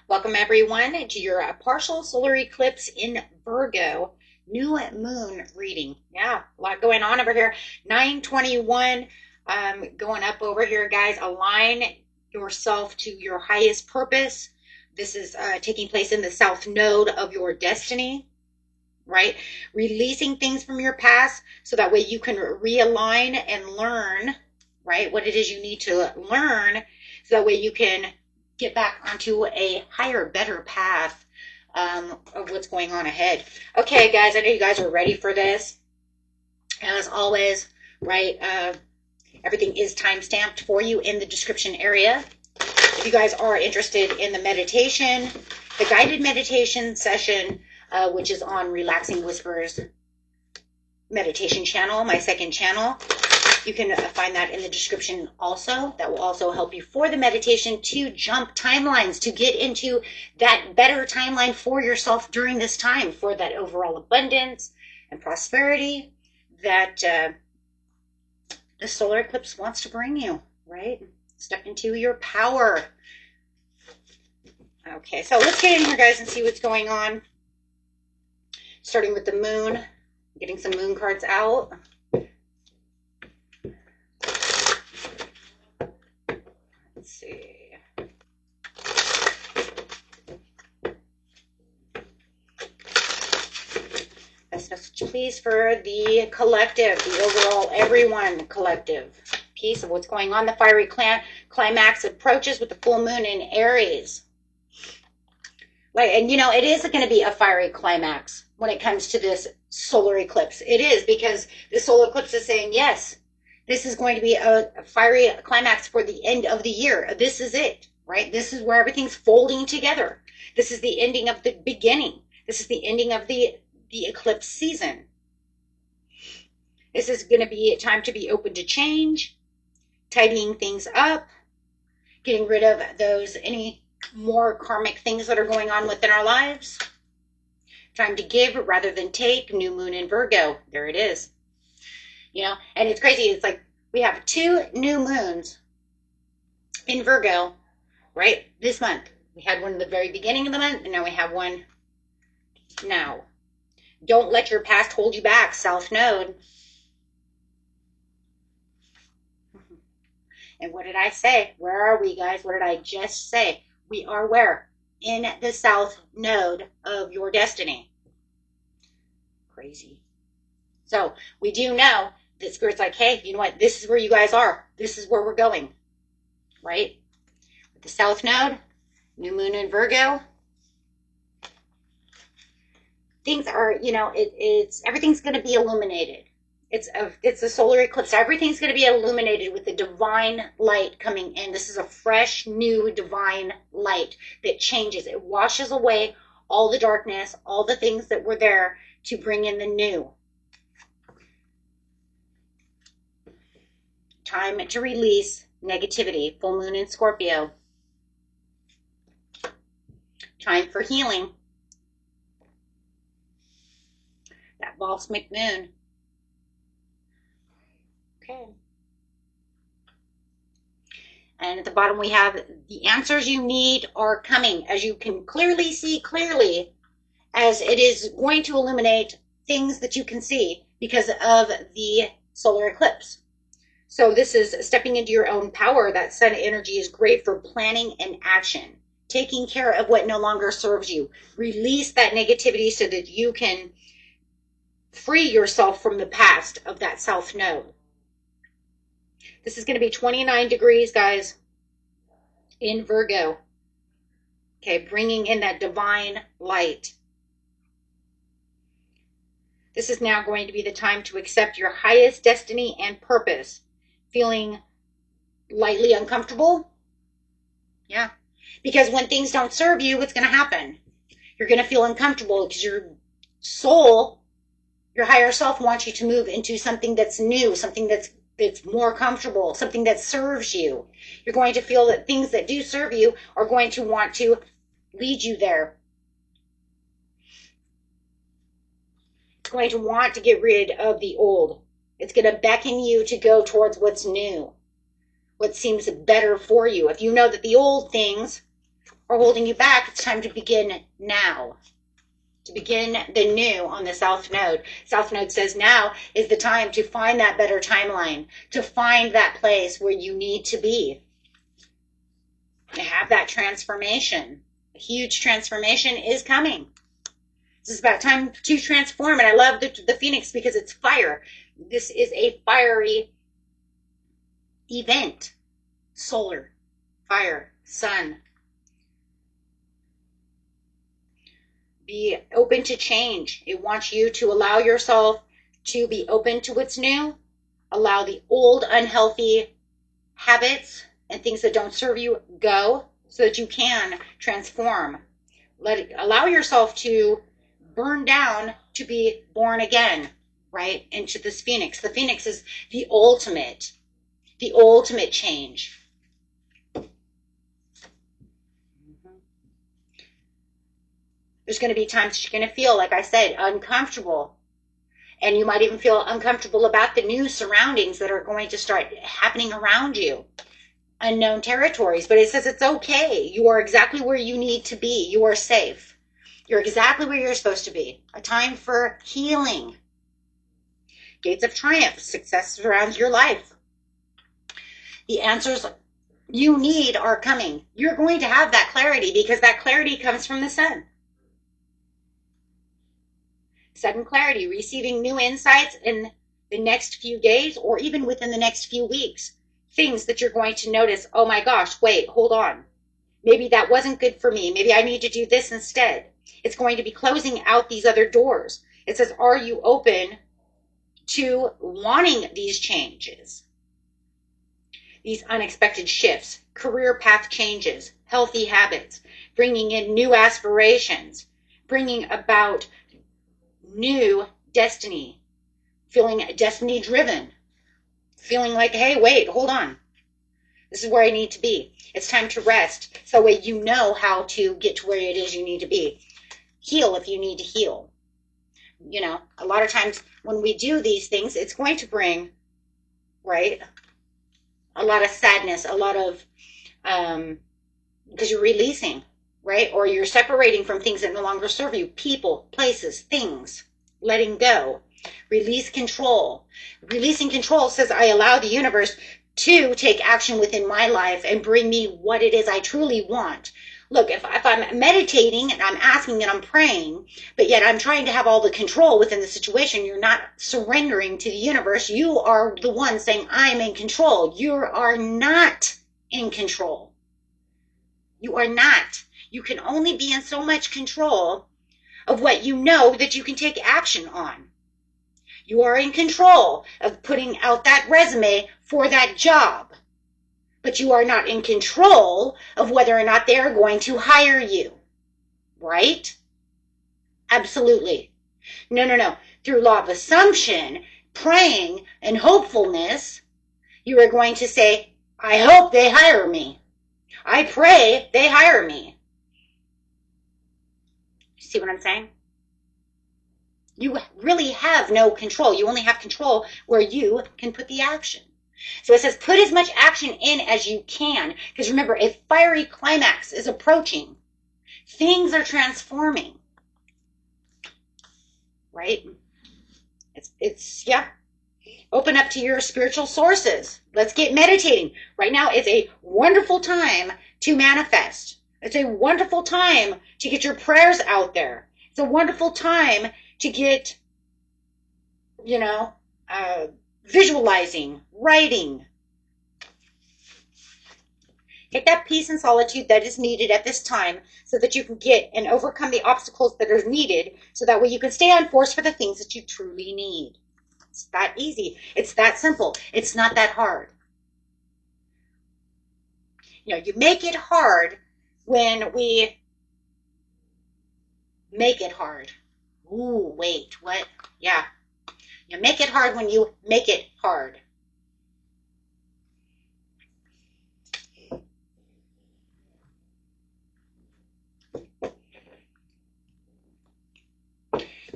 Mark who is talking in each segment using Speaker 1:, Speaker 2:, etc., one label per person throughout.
Speaker 1: Welcome everyone to your partial solar eclipse in Virgo new moon reading. Yeah, a lot going on over here. 921 going up over here, guys. Align yourself to your highest purpose. This is taking place in the south node of your destiny, right? Releasing things from your past so that way you can realign and learn, right, what it is you need to learn so that way you can get back onto a higher, better path of what's going on ahead. Okay, guys, I know you guys are ready for this. As always, right, everything is time-stamped for you in the description area. If you guys are interested in the meditation, the guided meditation session, which is on Relaxing Whispers meditation channel, my second channel, you can find that in the description also. That will also help you for the meditation to jump timelines, to get into that better timeline for yourself during this time, for that overall abundance and prosperity that the solar eclipse wants to bring you, right? Step into your power. Okay, so let's get in here, guys, and see what's going on. Starting with the moon, getting some moon cards out. Let's see. Best message, please, for the collective, the overall everyone collective piece of what's going on. The fiery climax approaches with the full moon in Aries. Like, and you know, it is going to be a fiery climax when it comes to this solar eclipse. It is, because the solar eclipse is saying, yes, this is going to be a fiery climax for the end of the year. This is it, right? This is where everything's folding together. This is the ending of the beginning. This is the ending of the eclipse season. This is going to be a time to be open to change, tidying things up, getting rid of those, any more karmic things that are going on within our lives. Time to give rather than take. New moon in Virgo. There it is. You know, and it's crazy. It's like we have 2 new moons in Virgo, right? This month. We had one in the very beginning of the month, and now we have one now. Don't let your past hold you back, South Node. And what did I say? Where are we, guys? What did I just say? We are where? In the South Node of your destiny. Crazy. So we do know that Spirit's like, hey, you know what? This is where you guys are. This is where we're going, right? With the South Node, new moon in Virgo. Things are, you know, it's everything's going to be illuminated. It's a solar eclipse. Everything's going to be illuminated with the divine light coming in. This is a fresh, new divine light that changes. It washes away all the darkness, all the things that were there to bring in the new. Time to release negativity. Full moon in Scorpio. Time for healing. That balsamic moon. Okay. And at the bottom we have the answers you need are coming, as you can clearly see clearly, as it is going to illuminate things that you can see because of the solar eclipse. So this is stepping into your own power. That sun energy is great for planning and action, taking care of what no longer serves you. Release that negativity so that you can free yourself from the past of that South Node. This is going to be 29 degrees, guys, in Virgo. Okay, bringing in that divine light. This is now going to be the time to accept your highest destiny and purpose. Feeling lightly uncomfortable? Yeah. Because when things don't serve you, what's going to happen? You're going to feel uncomfortable because your soul, your higher self, wants you to move into something that's new, something that's more comfortable, something that serves you. You're going to feel that things that do serve you are going to want to lead you there. It's going to want to get rid of the old. It's going to beckon you to go towards what's new, what seems better for you. If you know that the old things are holding you back, it's time to begin now. To begin the new on the South Node. South Node says now is the time to find that better timeline, to find that place where you need to be, to have that transformation. A huge transformation is coming. This is about time to transform, and I love the Phoenix because it's fire. This is a fiery event. Solar, fire, sun. Be open to change. It wants you to allow yourself to be open to what's new. Allow the old unhealthy habits and things that don't serve you go so that you can transform. Allow yourself to burn down to be born again, right? Into this Phoenix. The Phoenix is the ultimate change. There's going to be times you're going to feel, like I said, uncomfortable. And you might even feel uncomfortable about the new surroundings that are going to start happening around you. Unknown territories. But it says it's okay. You are exactly where you need to be. You are safe. You're exactly where you're supposed to be. A time for healing. Gates of triumph. Success surrounds your life. The answers you need are coming. You're going to have that clarity because that clarity comes from the sun. Sudden clarity, receiving new insights in the next few days or even within the next few weeks. Things that you're going to notice, oh my gosh, wait, hold on. Maybe that wasn't good for me. Maybe I need to do this instead. It's going to be closing out these other doors. It says, are you open to wanting these changes? These unexpected shifts, career path changes, healthy habits, bringing in new aspirations, bringing about new destiny, feeling destiny driven, feeling like, hey, wait, hold on. This is where I need to be. It's time to rest. So that way you know how to get to where it is you need to be. Heal if you need to heal. You know, a lot of times when we do these things, it's going to bring, right, a lot of sadness, a lot of, because you're releasing, right? Or you're separating from things that no longer serve you. People, places, things. Letting go. Release control. Releasing control says I allow the universe to take action within my life and bring me what it is I truly want. Look, if I'm meditating and I'm asking and I'm praying, but yet I'm trying to have all the control within the situation, you're not surrendering to the universe. You are the one saying, I'm in control. You are not in control. You are not. You can only be in so much control of what you know that you can take action on. You are in control of putting out that resume for that job, but you are not in control of whether or not they're going to hire you, right? Absolutely. No. Through law of assumption, praying, and hopefulness, you are going to say, I hope they hire me. I pray they hire me. See what I'm saying? You really have no control. You only have control where you can put the action. So it says put as much action in as you can. Because remember, a fiery climax is approaching. Things are transforming. Right? Yeah. Open up to your spiritual sources. Let's get meditating. Right now is a wonderful time to manifest. It's a wonderful time to get your prayers out there. It's a wonderful time to get, visualizing, writing. Get that peace and solitude that is needed at this time so that you can get and overcome the obstacles that are needed so that way you can stay on course for the things that you truly need. It's that easy. It's that simple. It's not that hard. You make it hard when we make it hard. Ooh, wait, what? Yeah. You make it hard when you make it hard.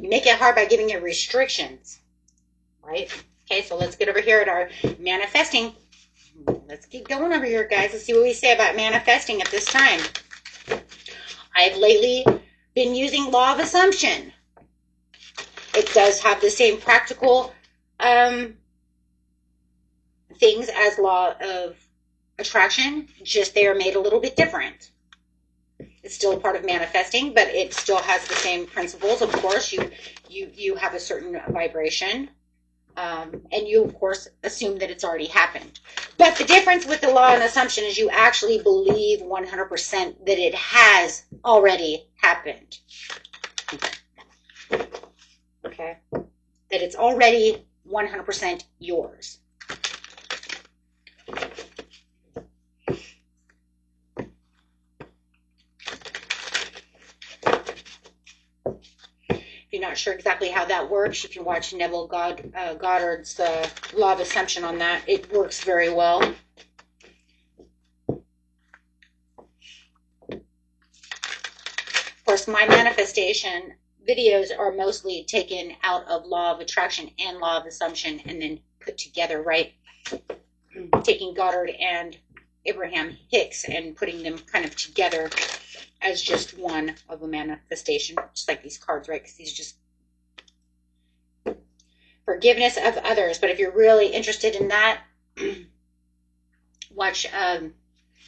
Speaker 1: You make it hard by giving it restrictions, right? Okay, so let's get over here at our manifesting. Let's get going over here, guys. Let's see what we say about manifesting at this time. I've lately been using law of assumption. It does have the same practical things as law of attraction, just they are made a little bit different. It's still a part of manifesting, but it still has the same principles. Of course, you have a certain vibration, and you, of course, assume that it's already happened. But the difference with the law and assumption is you actually believe 100% that it has already happened. Okay? That it's already 100% yours. If you're not sure exactly how that works, you can watch Neville Goddard's Law of Assumption on that. It works very well. Of course, my manifestation videos are mostly taken out of Law of Attraction and Law of Assumption and then put together, right? Taking Goddard and Abraham Hicks and putting them kind of together as just one of a manifestation, just like these cards, right? Because these are just forgiveness of others. But if you're really interested in that, watch,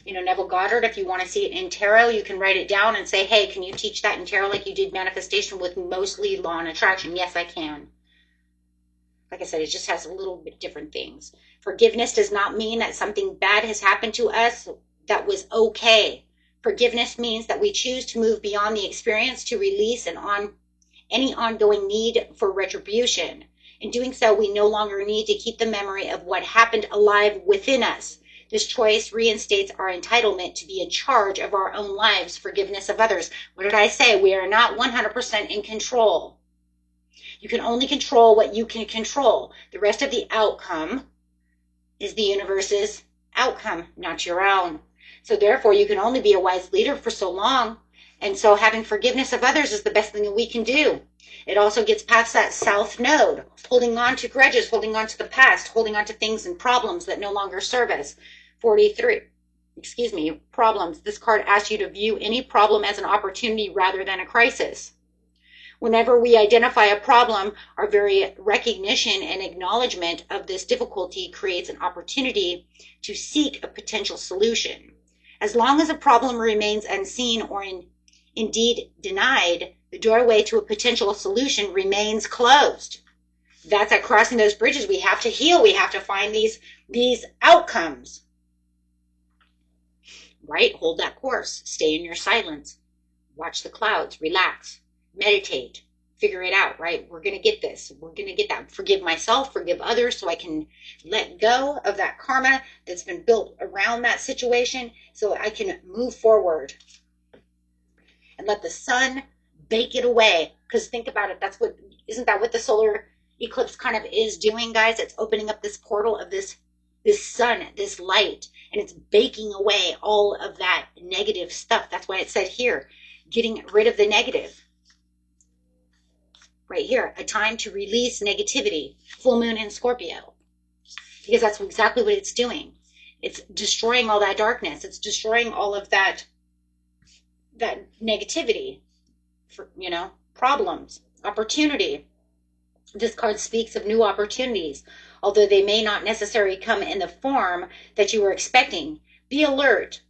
Speaker 1: Neville Goddard. If you want to see it in tarot, you can write it down and say, hey, can you teach that in tarot like you did manifestation with mostly law and attraction? Yes, I can. Like I said, it just has a little bit different things. Forgiveness does not mean that something bad has happened to us that was okay. Forgiveness means that we choose to move beyond the experience to release any ongoing need for retribution. In doing so, we no longer need to keep the memory of what happened alive within us. This choice reinstates our entitlement to be in charge of our own lives, forgiveness of others. What did I say? We are not 100% in control. You can only control what you can control. The rest of the outcome is the universe's outcome, not your own. So therefore, you can only be a wise leader for so long. And so having forgiveness of others is the best thing that we can do. It also gets past that south node, holding on to grudges, holding on to the past, holding on to things and problems that no longer serve us. 43, problems. This card asks you to view any problem as an opportunity rather than a crisis. Whenever we identify a problem, our very recognition and acknowledgement of this difficulty creates an opportunity to seek a potential solution. As long as a problem remains unseen or indeed denied, the doorway to a potential solution remains closed. That's at crossing those bridges. We have to heal. We have to find these outcomes. Right? Hold that course. Stay in your silence. Watch the clouds. Relax. Meditate. Figure it out, right? We're going to get this. We're going to get that. Forgive myself. Forgive others so I can let go of that karma that's been built around that situation so I can move forward and let the sun bake it away. Because think about it. Isn't that what the solar eclipse kind of is doing, guys? It's opening up this portal of this sun, this light, and it's baking away all of that negative stuff. That's why it said here, getting rid of the negative. Right here, a time to release negativity. Full moon in Scorpio. Because that's exactly what it's doing. It's destroying all that darkness. It's destroying all of that negativity. Problems, opportunity. This card speaks of new opportunities, although they may not necessarily come in the form that you were expecting. Be alert.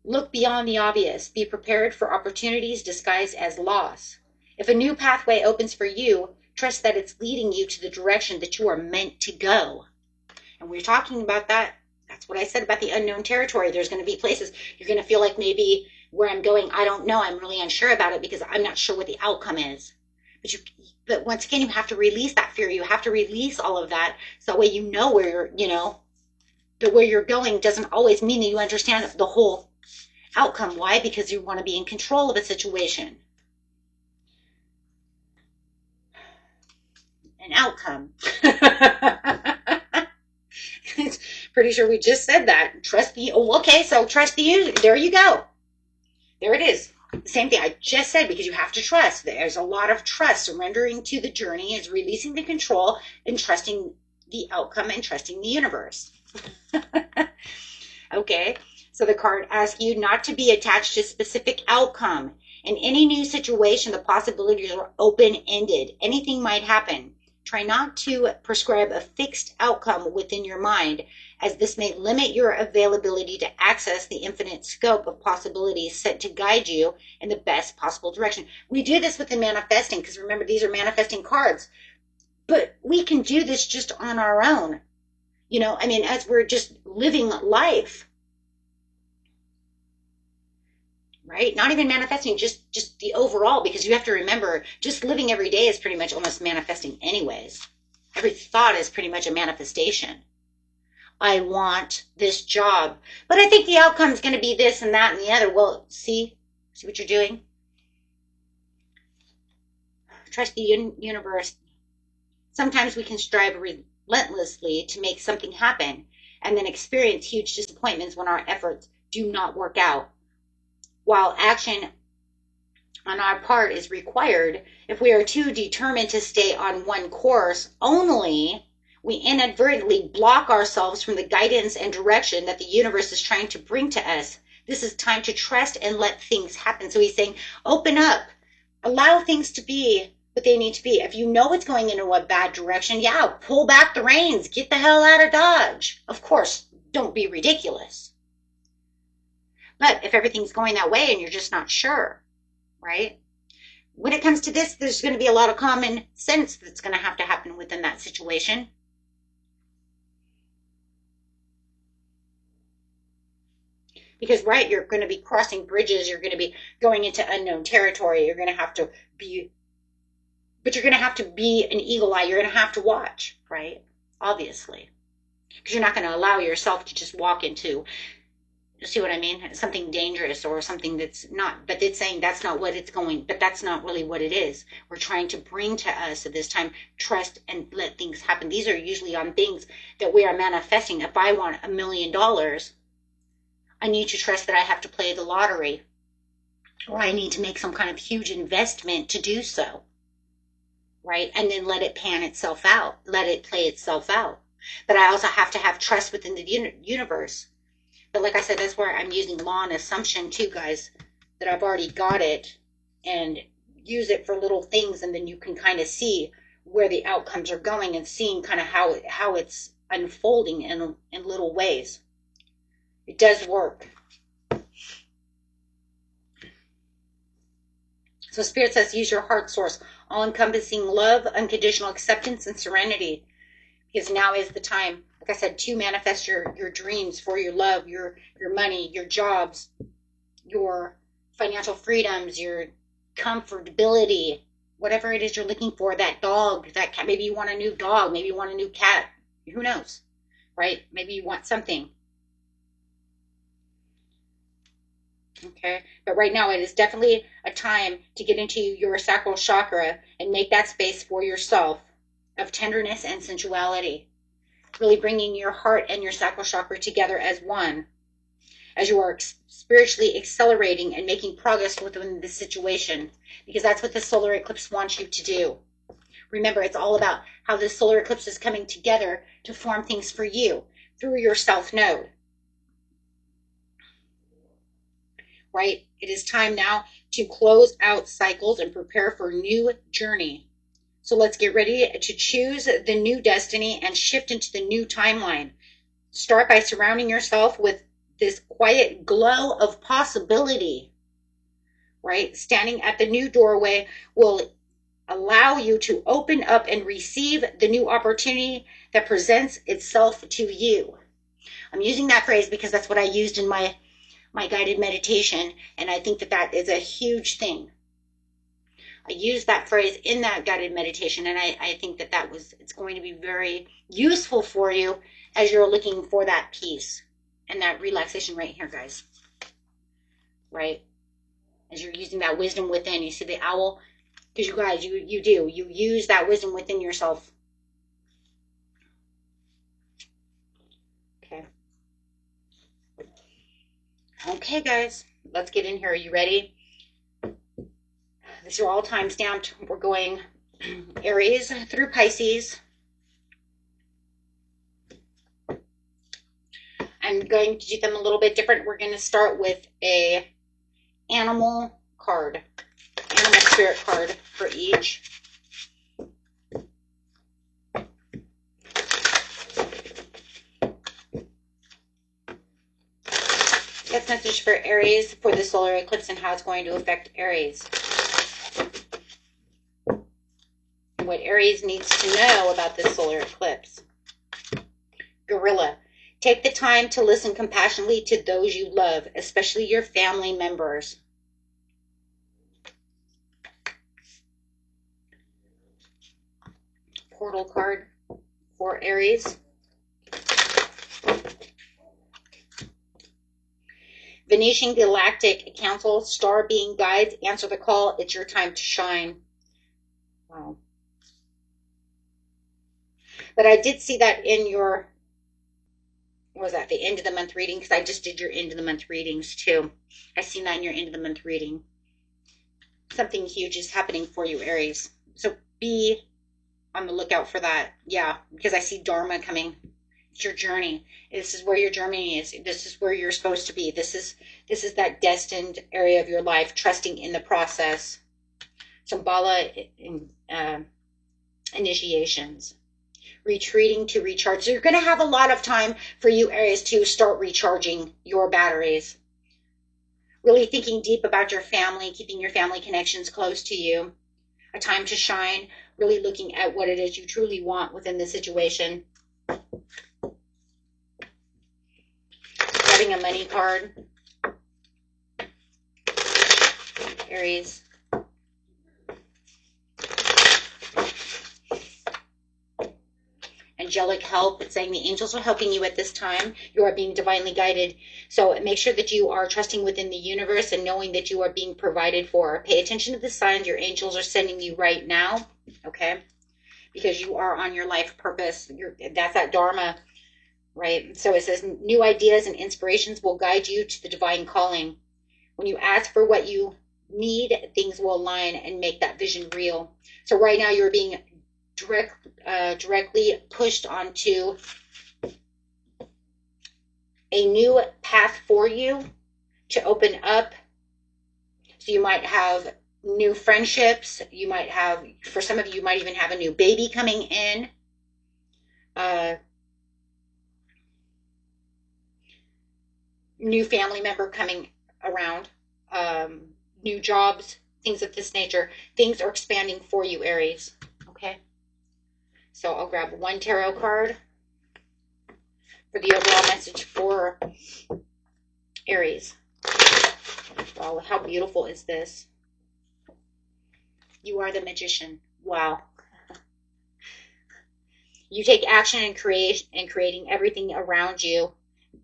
Speaker 1: Look beyond the obvious. Be prepared for opportunities disguised as loss. If a new pathway opens for you, trust that it's leading you to the direction that you are meant to go. And we're talking about that. That's what I said about the unknown territory. There's going to be places you're going to feel like maybe where I'm going, I don't know. I'm really unsure about it because I'm not sure what the outcome is. But once again, you have to release that fear. You have to release all of that. So that way you know where where you're going doesn't always mean that you understand the whole outcome. Why? Because you want to be in control of a situation. An outcome. Pretty sure we just said that. Trust the, okay, so trust the user. There you go. There it is. same thing I just said, because you have to trust. There's a lot of trust. Surrendering to the journey is releasing the control and trusting the outcome and trusting the universe. Okay, so the card asks you not to be attached to a specific outcome. In any new situation, the possibilities are open-ended. Anything might happen. Try not to prescribe a fixed outcome within your mind, as this may limit your availability to access the infinite scope of possibilities set to guide you in the best possible direction. We do this within manifesting, because remember, these are manifesting cards. But we can do this just on our own. You know, I mean, as we're just living life. Right? Not even manifesting, just the overall, because you have to remember, just living every day is pretty much almost manifesting anyways. Every thought is pretty much a manifestation. I want this job, but I think the outcome is going to be this and that and the other. Well, see what you're doing? Trust the universe. Sometimes we can strive relentlessly to make something happen and then experience huge disappointments when our efforts do not work out. While action on our part is required, if we are too determined to stay on one course only, we inadvertently block ourselves from the guidance and direction that the universe is trying to bring to us. This is time to trust and let things happen. So he's saying, open up, allow things to be what they need to be. If you know it's going into a bad direction, yeah, pull back the reins, get the hell out of Dodge. Of course, don't be ridiculous. But if everything's going that way and you're just not sure, right? When it comes to this, there's going to be a lot of common sense that's going to have to happen within that situation. Because, right, you're going to be crossing bridges. You're going to be going into unknown territory. You're going to have to be, but you're going to have to be an eagle eye. You're going to have to watch, right? Obviously. Because you're not going to allow yourself to just walk into, see what I mean? Something dangerous or something that's not, but it's saying that's not what it's going, but that's not really what it is. We're trying to bring to us at this time, trust and let things happen. These are usually on things that we are manifesting. If I want $1 million, I need to trust that I have to play the lottery, or I need to make some kind of huge investment to do so, right? And then let it pan itself out, let it play itself out. But I also have to have trust within the universe. But like I said, that's where I'm using law and assumption too, guys, that I've already got it, and use it for little things, and then you can kind of see where the outcomes are going and seeing kind of how it's unfolding in little ways. It does work. So Spirit says use your heart source, all-encompassing love, unconditional acceptance, and serenity, because now is the time, like I said, to manifest your dreams for your love, your money, your jobs, your financial freedoms, your comfortability, whatever it is you're looking for, that dog, that cat. Maybe you want a new dog, maybe you want a new cat, who knows, right? Maybe you want something. Okay, but right now it is definitely a time to get into your sacral chakra and make that space for yourself of tenderness and sensuality. Really bringing your heart and your sacral chakra together as one, as you are spiritually accelerating and making progress within this situation, because that's what the solar eclipse wants you to do. Remember, it's all about how this solar eclipse is coming together to form things for you through your self node. Right? It is time now to close out cycles and prepare for a new journey. So let's get ready to choose the new destiny and shift into the new timeline. Start by surrounding yourself with this quiet glow of possibility, right? Standing at the new doorway will allow you to open up and receive the new opportunity that presents itself to you. I'm using that phrase because that's what I used in my guided meditation, and I think that is a huge thing. I used that phrase in that guided meditation, and I think it's going to be very useful for you as you're looking for that peace and that relaxation right here, guys. Right? As you're using that wisdom within, you see the owl? Because you guys, you use that wisdom within yourself. Okay. Okay, guys, let's get in here. Are you ready? These are all time stamped. We're going Aries through Pisces. I'm going to do them a little bit different. We're going to start with a animal card, animal spirit card for each. That's message for Aries for the solar eclipse and how it's going to affect Aries. What Aries needs to know about this solar eclipse. Gorilla. Take the time to listen compassionately to those you love, especially your family members. Portal card for Aries. Venetian Galactic Council, star being guides, answer the call. It's your time to shine. Wow. But I did see that in your, what was that, the end of the month reading? Because I just did your end of the month readings too. I seen that in your end of the month reading. Something huge is happening for you, Aries. So be on the lookout for that. Yeah, because I see Dharma coming. It's your journey. This is where your journey is. This is where you're supposed to be. This is that destined area of your life, trusting in the process. Shambhala initiations. Retreating to recharge. So you're going to have a lot of time for you, Aries, to start recharging your batteries. Really thinking deep about your family, keeping your family connections close to you. A time to shine. Really looking at what it is you truly want within the situation. Having a money card. Aries. Angelic help. It's saying the angels are helping you at this time. You are being divinely guided. So make sure that you are trusting within the universe and knowing that you are being provided for. Pay attention to the signs your angels are sending you right now. Okay? Because you are on your life purpose. That's that Dharma. Right? So it says new ideas and inspirations will guide you to the divine calling. When you ask for what you need, things will align and make that vision real. So right now you're being directly pushed onto a new path for you to open up. So you might have new friendships. You might have, for some of you, you might even have a new baby coming in. New family member coming around, new jobs, things of this nature. Things are expanding for you, Aries. Okay. So I'll grab one tarot card for the overall message for Aries. Wow, how beautiful is this? You are the magician. Wow. You take action in creating everything around you.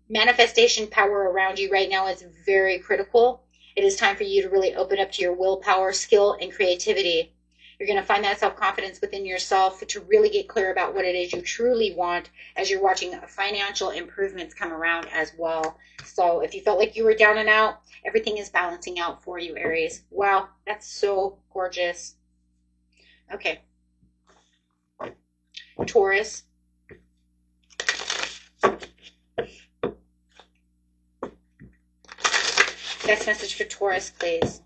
Speaker 1: Manifestation power around you right now is very critical. It is time for you to really open up to your willpower, skill, and creativity. You're going to find that self-confidence within yourself to really get clear about what it is you truly want as you're watching financial improvements come around as well. So if you felt like you were down and out, everything is balancing out for you, Aries. Wow, that's so gorgeous. Okay. Taurus. Next message for Taurus, please.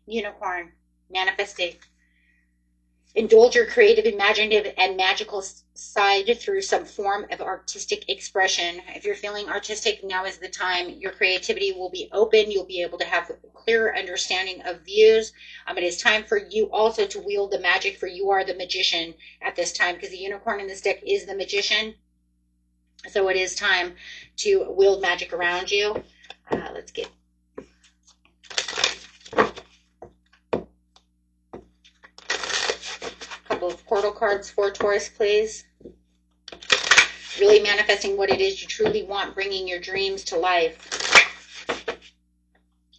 Speaker 1: Unicorn, manifesting. Indulge your creative, imaginative, and magical side through some form of artistic expression. If you're feeling artistic, now is the time. Your creativity will be open. You'll be able to have clearer understanding of views. It is time for you also to wield the magic, for you are the magician at this time, because the unicorn in this deck is the magician. So it is time to wield magic around you. Let's get of portal cards for Taurus, please. Really manifesting what it is you truly want, bringing your dreams to life.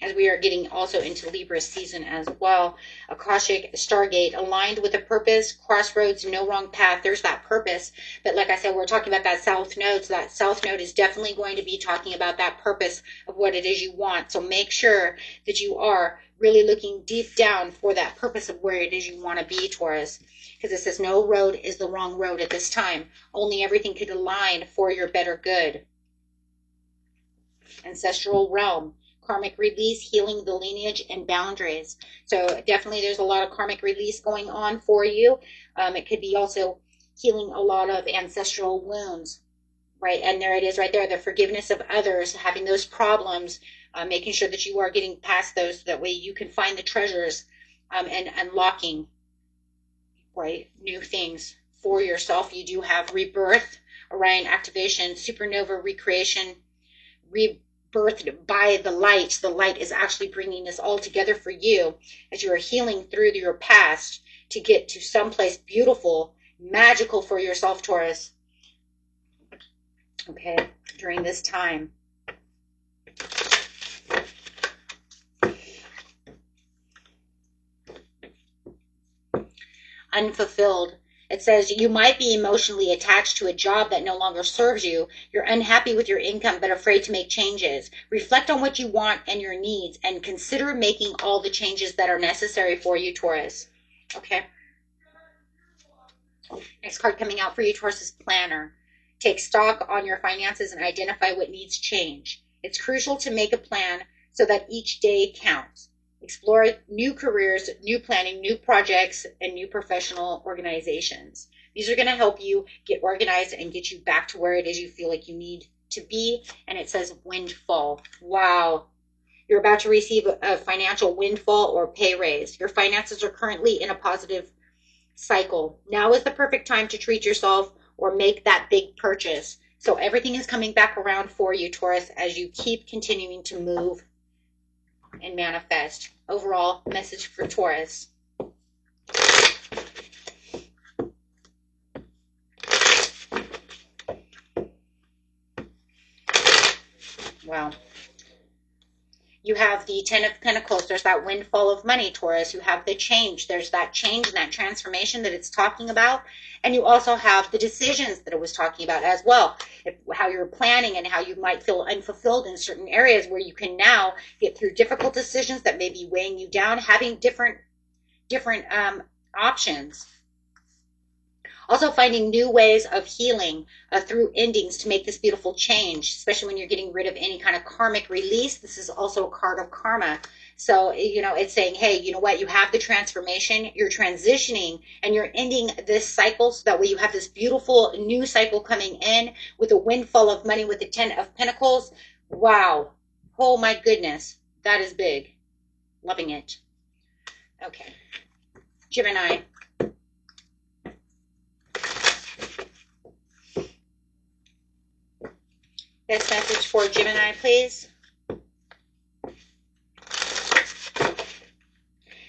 Speaker 1: as we are getting also into Libra season as well. Akashic Stargate, aligned with a purpose, crossroads, no wrong path. There's that purpose. But like I said, we're talking about that South Node. So that South Node is definitely going to be talking about that purpose of what it is you want. So make sure that you are really looking deep down for that purpose of where it is you want to be, Taurus. Because it says no road is the wrong road at this time. Only everything could align for your better good. Ancestral realm. Karmic release, healing the lineage and boundaries. So definitely there's a lot of karmic release going on for you. It could be also healing a lot of ancestral wounds, right? And there it is right there, the forgiveness of others, having those problems, making sure that you are getting past those. That way you can find the treasures and unlocking, right, new things for yourself. You do have rebirth, Orion activation, supernova recreation, rebirthed by the light. The light is actually bringing this all together for you as you are healing through your past to get to someplace beautiful, magical for yourself, Taurus. Okay, during this time. Unfulfilled. It says you might be emotionally attached to a job that no longer serves you. You're unhappy with your income but afraid to make changes. Reflect on what you want and your needs and consider making all the changes that are necessary for you, Taurus. Okay. Next card coming out for you, Taurus, is Planner. Take stock on your finances and identify what needs change. It's crucial to make a plan so that each day counts. Explore new careers, new planning, new projects, and new professional organizations. These are going to help you get organized and get you back to where it is you feel like you need to be. And it says windfall. Wow. You're about to receive a financial windfall or pay raise. Your finances are currently in a positive cycle. Now is the perfect time to treat yourself or make that big purchase. So everything is coming back around for you, Taurus, as you keep continuing to move and manifest. Overall message for Taurus. Wow. You have the Ten of Pentacles. There's that windfall of money, Taurus. You have the change. There's that change and that transformation that it's talking about. And you also have the decisions that it was talking about as well. How you're planning and how you might feel unfulfilled in certain areas where you can now get through difficult decisions that may be weighing you down, having different options. Also finding new ways of healing through endings to make this beautiful change, especially when you're getting rid of any kind of karmic release. This is also a card of karma. So, you know, it's saying, hey, you know what? You have the transformation, you're transitioning, and you're ending this cycle so that way you have this beautiful new cycle coming in with a windfall of money with the Ten of Pentacles. Wow. Oh, my goodness. That is big. Loving it. Okay. Gemini. Best message for Gemini, please.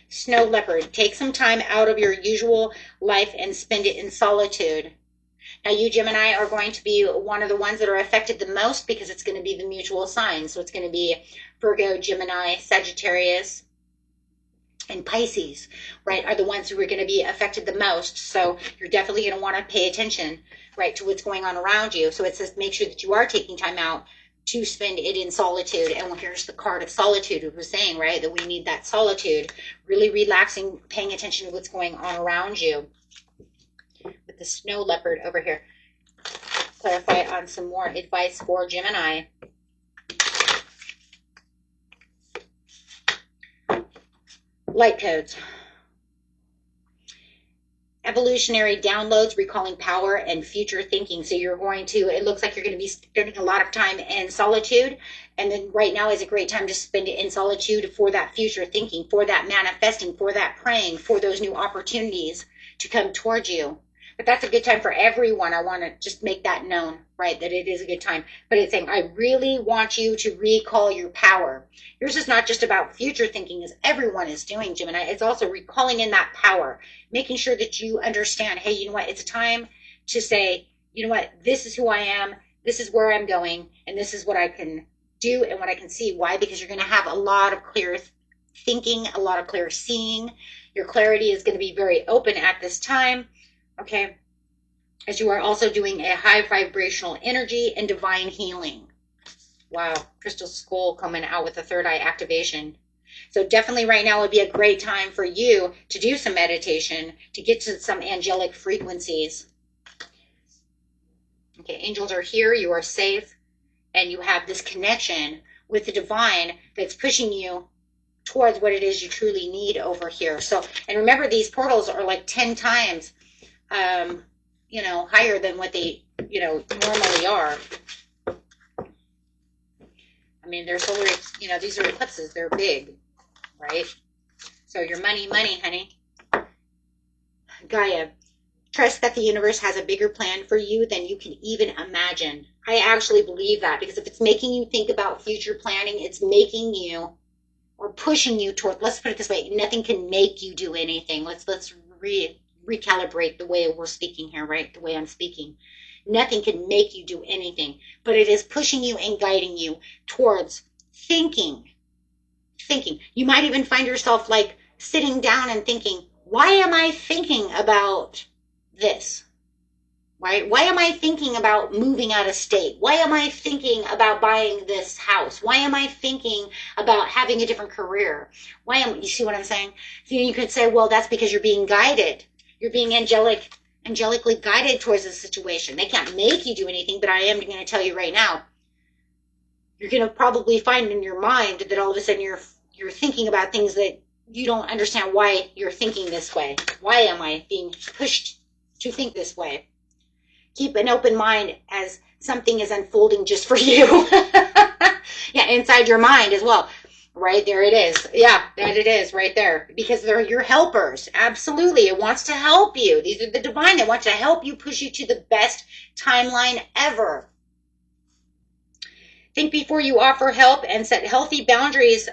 Speaker 1: Snow Leopard. Take some time out of your usual life and spend it in solitude. Now, you Gemini are going to be one of the ones that are affected the most because it's going to be the mutual signs. So it's going to be Virgo, Gemini, Sagittarius, and Pisces, right, are the ones who are going to be affected the most. So you're definitely going to want to pay attention, right, to what's going on around you. So it says make sure that you are taking time out to spend it in solitude. And here's the card of solitude. It was saying, right, that we need that solitude, really relaxing, paying attention to what's going on around you. With the Snow Leopard over here. Clarify on some more advice for Gemini. Light codes. Evolutionary downloads, recalling power and future thinking. So you're going to, it looks like you're going to be spending a lot of time in solitude. And then right now is a great time to spend it in solitude for that future thinking, for that manifesting, for that praying, for those new opportunities to come towards you. But that's a good time for everyone. I want to just make that known, right, that it is a good time. But it's saying, I really want you to recall your power. Yours is not just about future thinking, as everyone is doing, Gemini. It's also recalling in that power, making sure that you understand, hey, you know what, it's a time to say, you know what, this is who I am, this is where I'm going, and this is what I can do and what I can see. Why? Because you're going to have a lot of clear thinking, a lot of clear seeing. Your clarity is going to be very open at this time, okay? As you are also doing a high vibrational energy and divine healing. Wow, Crystal Skull coming out with the third eye activation. So definitely right now would be a great time for you to do some meditation, to get to some angelic frequencies. Okay, angels are here, you are safe, and you have this connection with the divine that's pushing you towards what it is you truly need over here. So, and remember, these portals are like 10 times, you know, higher than what they, you know, normally are. I mean, they're solar, you know, these are eclipses, they're big, right? So your money, honey. Gaia, trust that the universe has a bigger plan for you than you can even imagine. I actually believe that, because if it's making you think about future planning, it's making you or pushing you toward, let's put it this way, nothing can make you do anything. Let's recalibrate the way we're speaking here, right? The way I'm speaking. Nothing can make you do anything, but it is pushing you and guiding you towards thinking. You might even find yourself like sitting down and thinking, why am I thinking about this? Right? Why am I thinking about moving out of state? Why am I thinking about buying this house? Why am I thinking about having a different career? You see what I'm saying? So you could say, well, that's because you're being guided. You're being angelically guided towards this situation. They can't make you do anything, but I am going to tell you right now, you're going to probably find in your mind that all of a sudden you're thinking about things that you don't understand why you're thinking this way. Why am I being pushed to think this way? Keep an open mind as something is unfolding just for you. Yeah, inside your mind as well. Right there it is. Yeah, that it is right there. Because they're your helpers. Absolutely. It wants to help you. These are the divine that want to help you, push you to the best timeline ever. Think before you offer help and set healthy boundaries.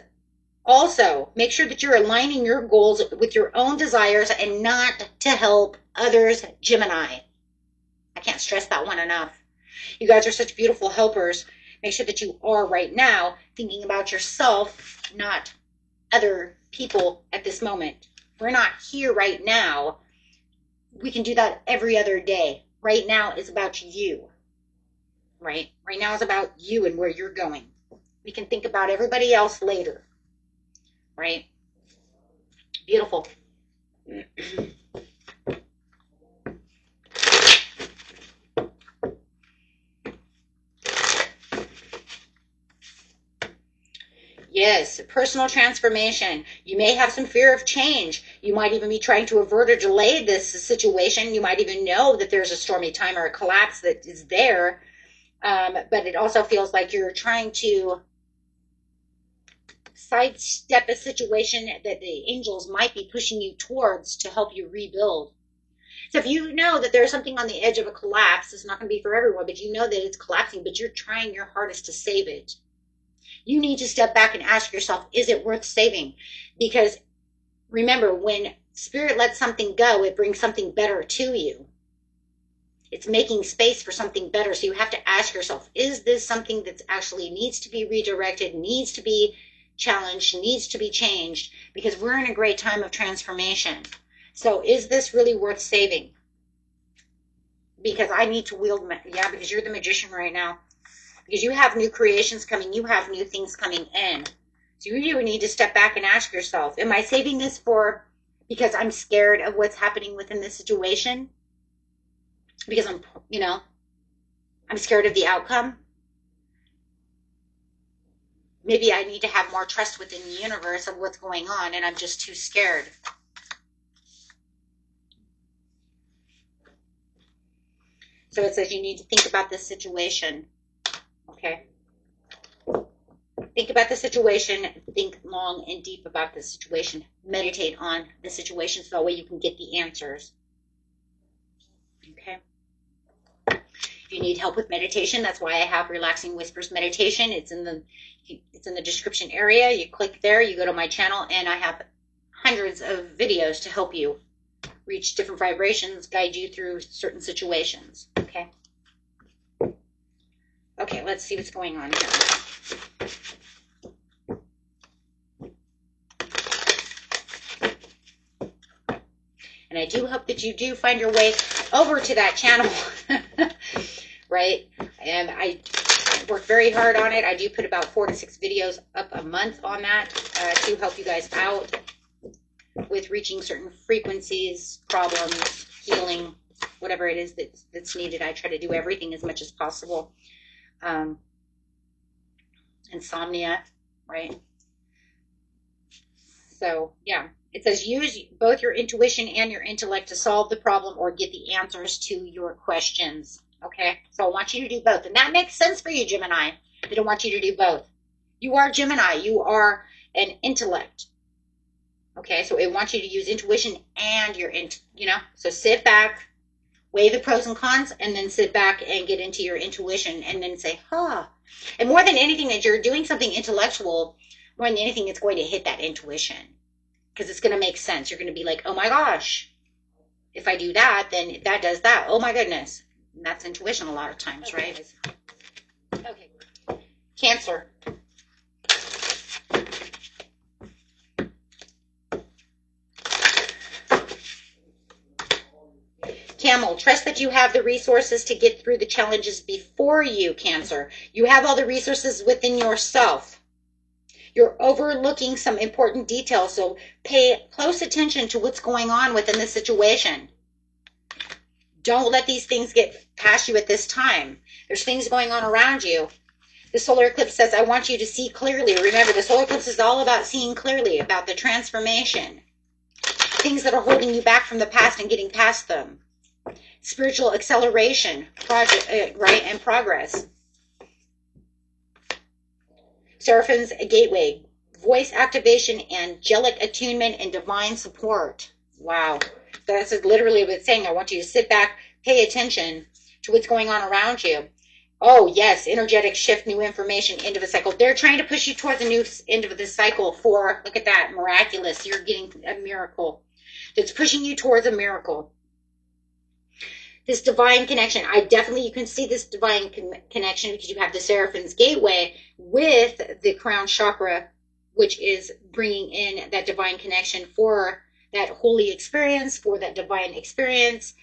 Speaker 1: Also, make sure that you're aligning your goals with your own desires and not to help others, Gemini. I can't stress that one enough. You guys are such beautiful helpers. Make sure that you are right now thinking about yourself, not other people at this moment. We're not here right now. We can do that every other day. Right now is about you. Right? Right now is about you and where you're going. We can think about everybody else later. Right? Beautiful. Yes, personal transformation. You may have some fear of change. You might even be trying to avert or delay this situation. You might even know that there's a stormy time or a collapse that is there. But it also feels like you're trying to sidestep a situation that the angels might be pushing you towards to help you rebuild. So if you know that there's something on the edge of a collapse, it's not going to be for everyone, but you know that it's collapsing, but you're trying your hardest to save it. You need to step back and ask yourself, is it worth saving? Because remember, when spirit lets something go, it brings something better to you. It's making space for something better. So you have to ask yourself, is this something that actually needs to be redirected, needs to be challenged, needs to be changed? Because we're in a great time of transformation. So is this really worth saving? Because I need to wield, yeah, because you're the magician right now. Because you have new creations coming, you have new things coming in. So you really need to step back and ask yourself, am I saving this for, because I'm scared of what's happening within this situation? Because I'm scared of the outcome? Maybe I need to have more trust within the universe of what's going on and I'm just too scared. So it says you need to think about this situation. Okay. Think about the situation. Think long and deep about the situation. Meditate on the situation so that way you can get the answers. Okay. If you need help with meditation, that's why I have Relaxing Whispers meditation. It's in the description area. You click there, you go to my channel, and I have hundreds of videos to help you reach different vibrations, guide you through certain situations. Okay. Okay, let's see what's going on here. And I do hope that you do find your way over to that channel, right? And I work very hard on it. I do put about 4 to 6 videos up a month on that to help you guys out with reaching certain frequencies, problems, healing, whatever it is that's needed. I try to do everything as much as possible. Insomnia, right? So, yeah. It says use both your intuition and your intellect to solve the problem or get the answers to your questions. Okay? So I want you to do both. And that makes sense for you, Gemini. They don't want you to do both. You are Gemini. You are an intellect. Okay? So it wants you to use intuition and your, so sit back, weigh the pros and cons, and then sit back and get into your intuition and then say, huh. And more than anything, that you're doing something intellectual, more than anything, it's going to hit that intuition. Because it's going to make sense. You're going to be like, oh my gosh, if I do that, then that does that. Oh my goodness. And that's intuition a lot of times, okay, right? Okay. Cancer. Camel, trust that you have the resources to get through the challenges before you, Cancer. You have all the resources within yourself. You're overlooking some important details, so pay close attention to what's going on within the situation. Don't let these things get past you at this time. There's things going on around you. The solar eclipse says, I want you to see clearly. Remember, the solar eclipse is all about seeing clearly, about the transformation. Things that are holding you back from the past and getting past them. Spiritual acceleration, right, and progress. Seraphim's gateway, voice activation, angelic attunement, and divine support. Wow. That's literally what it's saying. I want you to sit back, pay attention to what's going on around you. Oh, yes, energetic shift, new information, end of a cycle. They're trying to push you towards a new end of the cycle for, look at that, miraculous. You're getting a miracle. That's pushing you towards a miracle. This divine connection, you can see this divine connection because you have the Seraphim's gateway with the crown chakra, which is bringing in that divine connection for that holy experience, for that divine experience,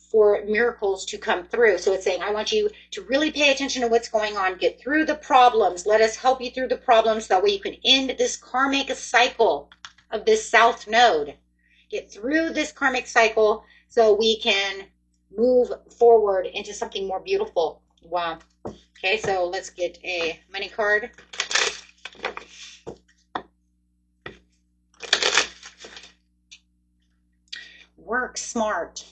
Speaker 1: for miracles to come through. So it's saying, I want you to really pay attention to what's going on, get through the problems. Let us help you through the problems. That way you can end this karmic cycle of this South Node. Get through this karmic cycle so we can move forward into something more beautiful. Wow. Okay, so let's get a money card. Work smart.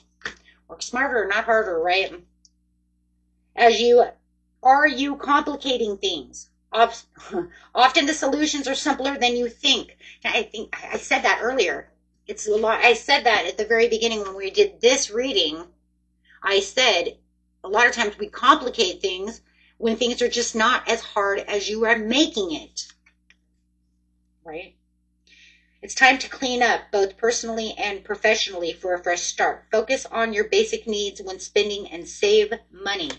Speaker 1: Work smarter, not harder, right? Are you complicating things? Often the solutions are simpler than you think. I think I said that earlier. It's a lot. I said that at the very beginning when we did this reading. I said a lot of times we complicate things when things are just not as hard as you are making it. Right? It's time to clean up both personally and professionally for a fresh start. Focus on your basic needs when spending and save money.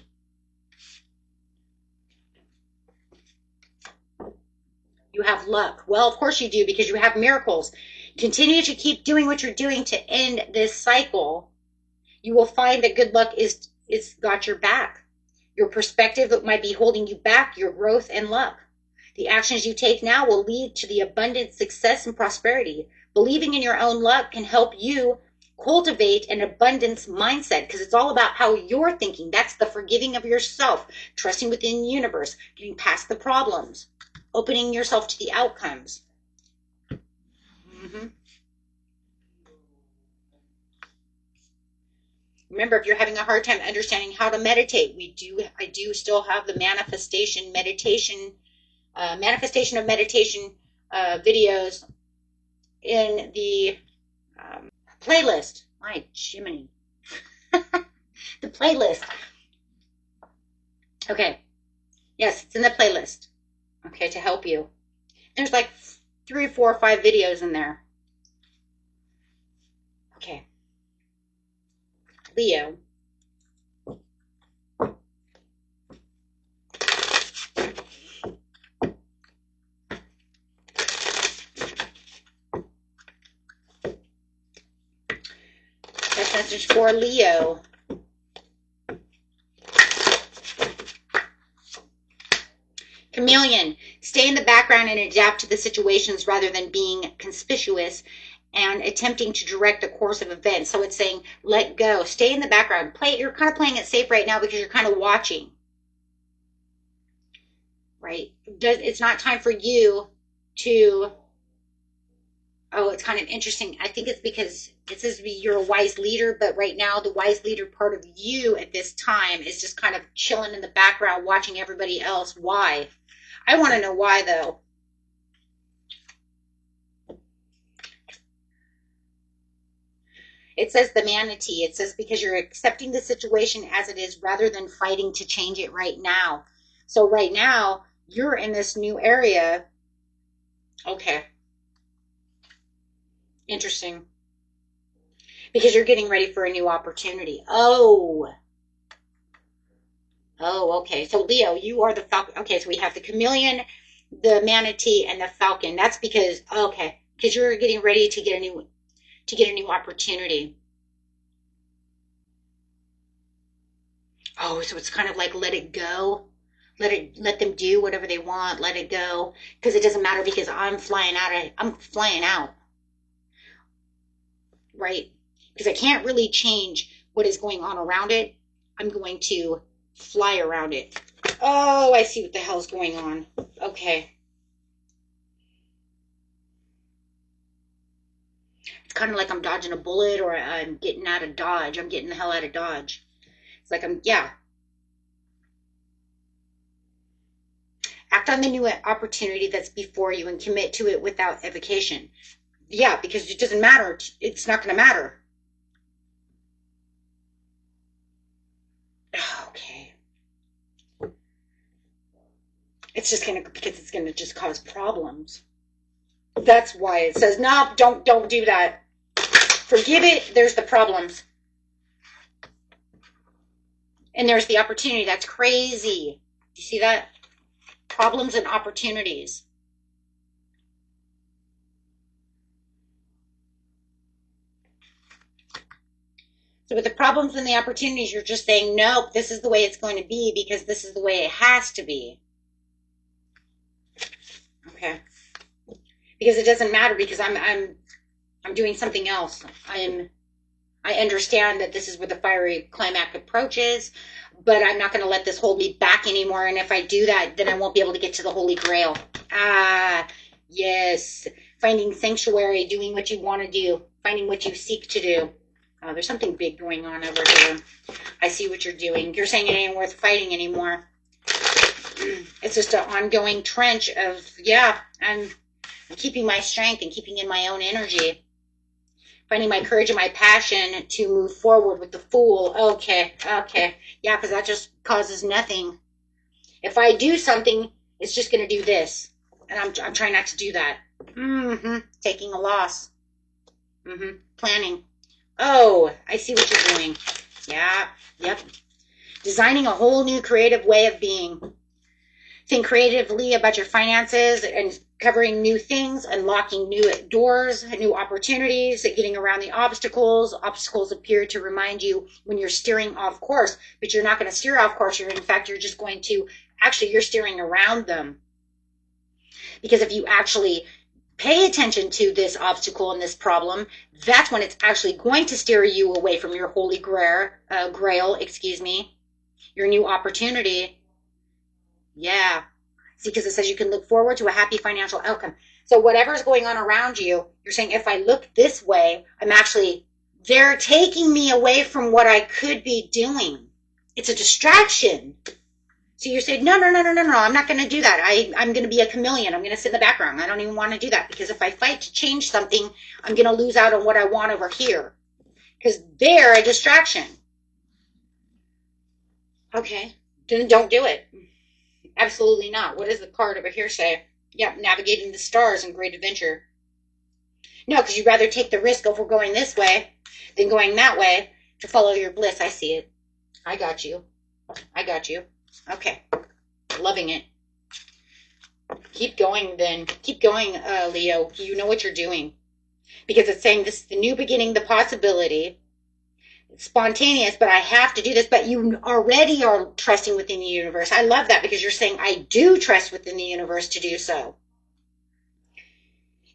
Speaker 1: You have luck. Well, of course you do, because you have miracles. Continue to keep doing what you're doing to end this cycle. You will find that good luck is got your back. Your perspective might be holding you back, your growth and luck. The actions you take now will lead to the abundant success and prosperity. Believing in your own luck can help you cultivate an abundance mindset, because it's all about how you're thinking. That's the forgiving of yourself, trusting within the universe, getting past the problems, opening yourself to the outcomes. Remember, if you're having a hard time understanding how to meditate, I do still have the manifestation of meditation videos in the playlist. My Jiminy. The playlist. Okay. Yes, it's in the playlist. Okay, to help you. There's like 3, 4, 5 videos in there. Okay. Leo. message for Leo. Chameleon, stay in the background and adapt to the situations rather than being conspicuous and attempting to direct the course of events. So it's saying, let go, stay in the background. You're kind of playing it safe right now because you're kind of watching. Right? It's not time for you to, oh, it's kind of interesting. I think it's because it says you're a wise leader, but right now the wise leader part of you at this time is just kind of chilling in the background, watching everybody else. Why? I want to know why, though. It says the manatee. It says because you're accepting the situation as it is rather than fighting to change it right now. So right now, you're in this new area. Okay. Interesting. Because you're getting ready for a new opportunity. Oh. Oh, okay. So Leo, you are the falcon. Okay, so we have the chameleon, the manatee, and the falcon. That's because, okay, because you're getting ready to get a new opportunity. Oh, so it's kind of like let it go. Let them do whatever they want. Let it go. Because it doesn't matter because I'm flying out. Right? Because I can't really change what is going on around it. I'm going to fly around it. Oh, I see what the hell's going on. Okay. It's kind of like I'm dodging a bullet or I'm getting out of Dodge. I'm getting the hell out of Dodge. It's like yeah. Act on the new opportunity that's before you and commit to it without evocation. Yeah, because it doesn't matter. It's not going to matter. Okay. It's just going to, because it's going to just cause problems. That's why it says, no, don't do that. Forgive it. There's the problems. And there's the opportunity. That's crazy. You see that? Problems and opportunities. So with the problems and the opportunities, you're just saying, nope, this is the way it's going to be because this is the way it has to be. Okay. Because it doesn't matter because I'm doing something else. I understand that this is where the fiery climax approaches, but I'm not going to let this hold me back anymore. And if I do that, then I won't be able to get to the Holy Grail. Ah, yes. Finding sanctuary, doing what you want to do, finding what you seek to do. Oh, there's something big going on over here. I see what you're doing. You're saying it ain't worth fighting anymore. It's just an ongoing trench of, yeah, I'm keeping my strength and keeping in my own energy. Finding my courage and my passion to move forward with the Fool. Okay. Yeah, because that just causes nothing. If I do something, it's just going to do this. And I'm trying not to do that. Taking a loss. Planning. Oh, I see what you're doing. Yeah, yep. Designing a whole new creative way of being. Think creatively about your finances and covering new things, unlocking new doors, new opportunities, getting around the obstacles. Obstacles appear to remind you when you're steering off course, but you're not going to steer off course. In fact, you're just going to, actually, you're steering around them. Because if you actually pay attention to this obstacle and this problem, that's when it's actually going to steer you away from your holy grail, your new opportunity. Yeah. See, because it says you can look forward to a happy financial outcome. So whatever's going on around you, you're saying, if I look this way, they're taking me away from what I could be doing. It's a distraction. So you're saying, no, I'm not going to do that. I'm going to be a chameleon. I'm going to sit in the background. I don't even want to do that because if I fight to change something, I'm going to lose out on what I want over here because they're a distraction. Okay, then don't do it. Absolutely not. What does the card over here say? Yeah, navigating the stars in great adventure. No, because you'd rather take the risk over going this way than going that way to follow your bliss. I see it. I got you. Okay. Loving it. Keep going then. Keep going, Leo. You know what you're doing. Because it's saying this is the new beginning, the possibility. spontaneous, but I have to do this. But you already are trusting within the universe. I love that because you're saying, I do trust within the universe to do so.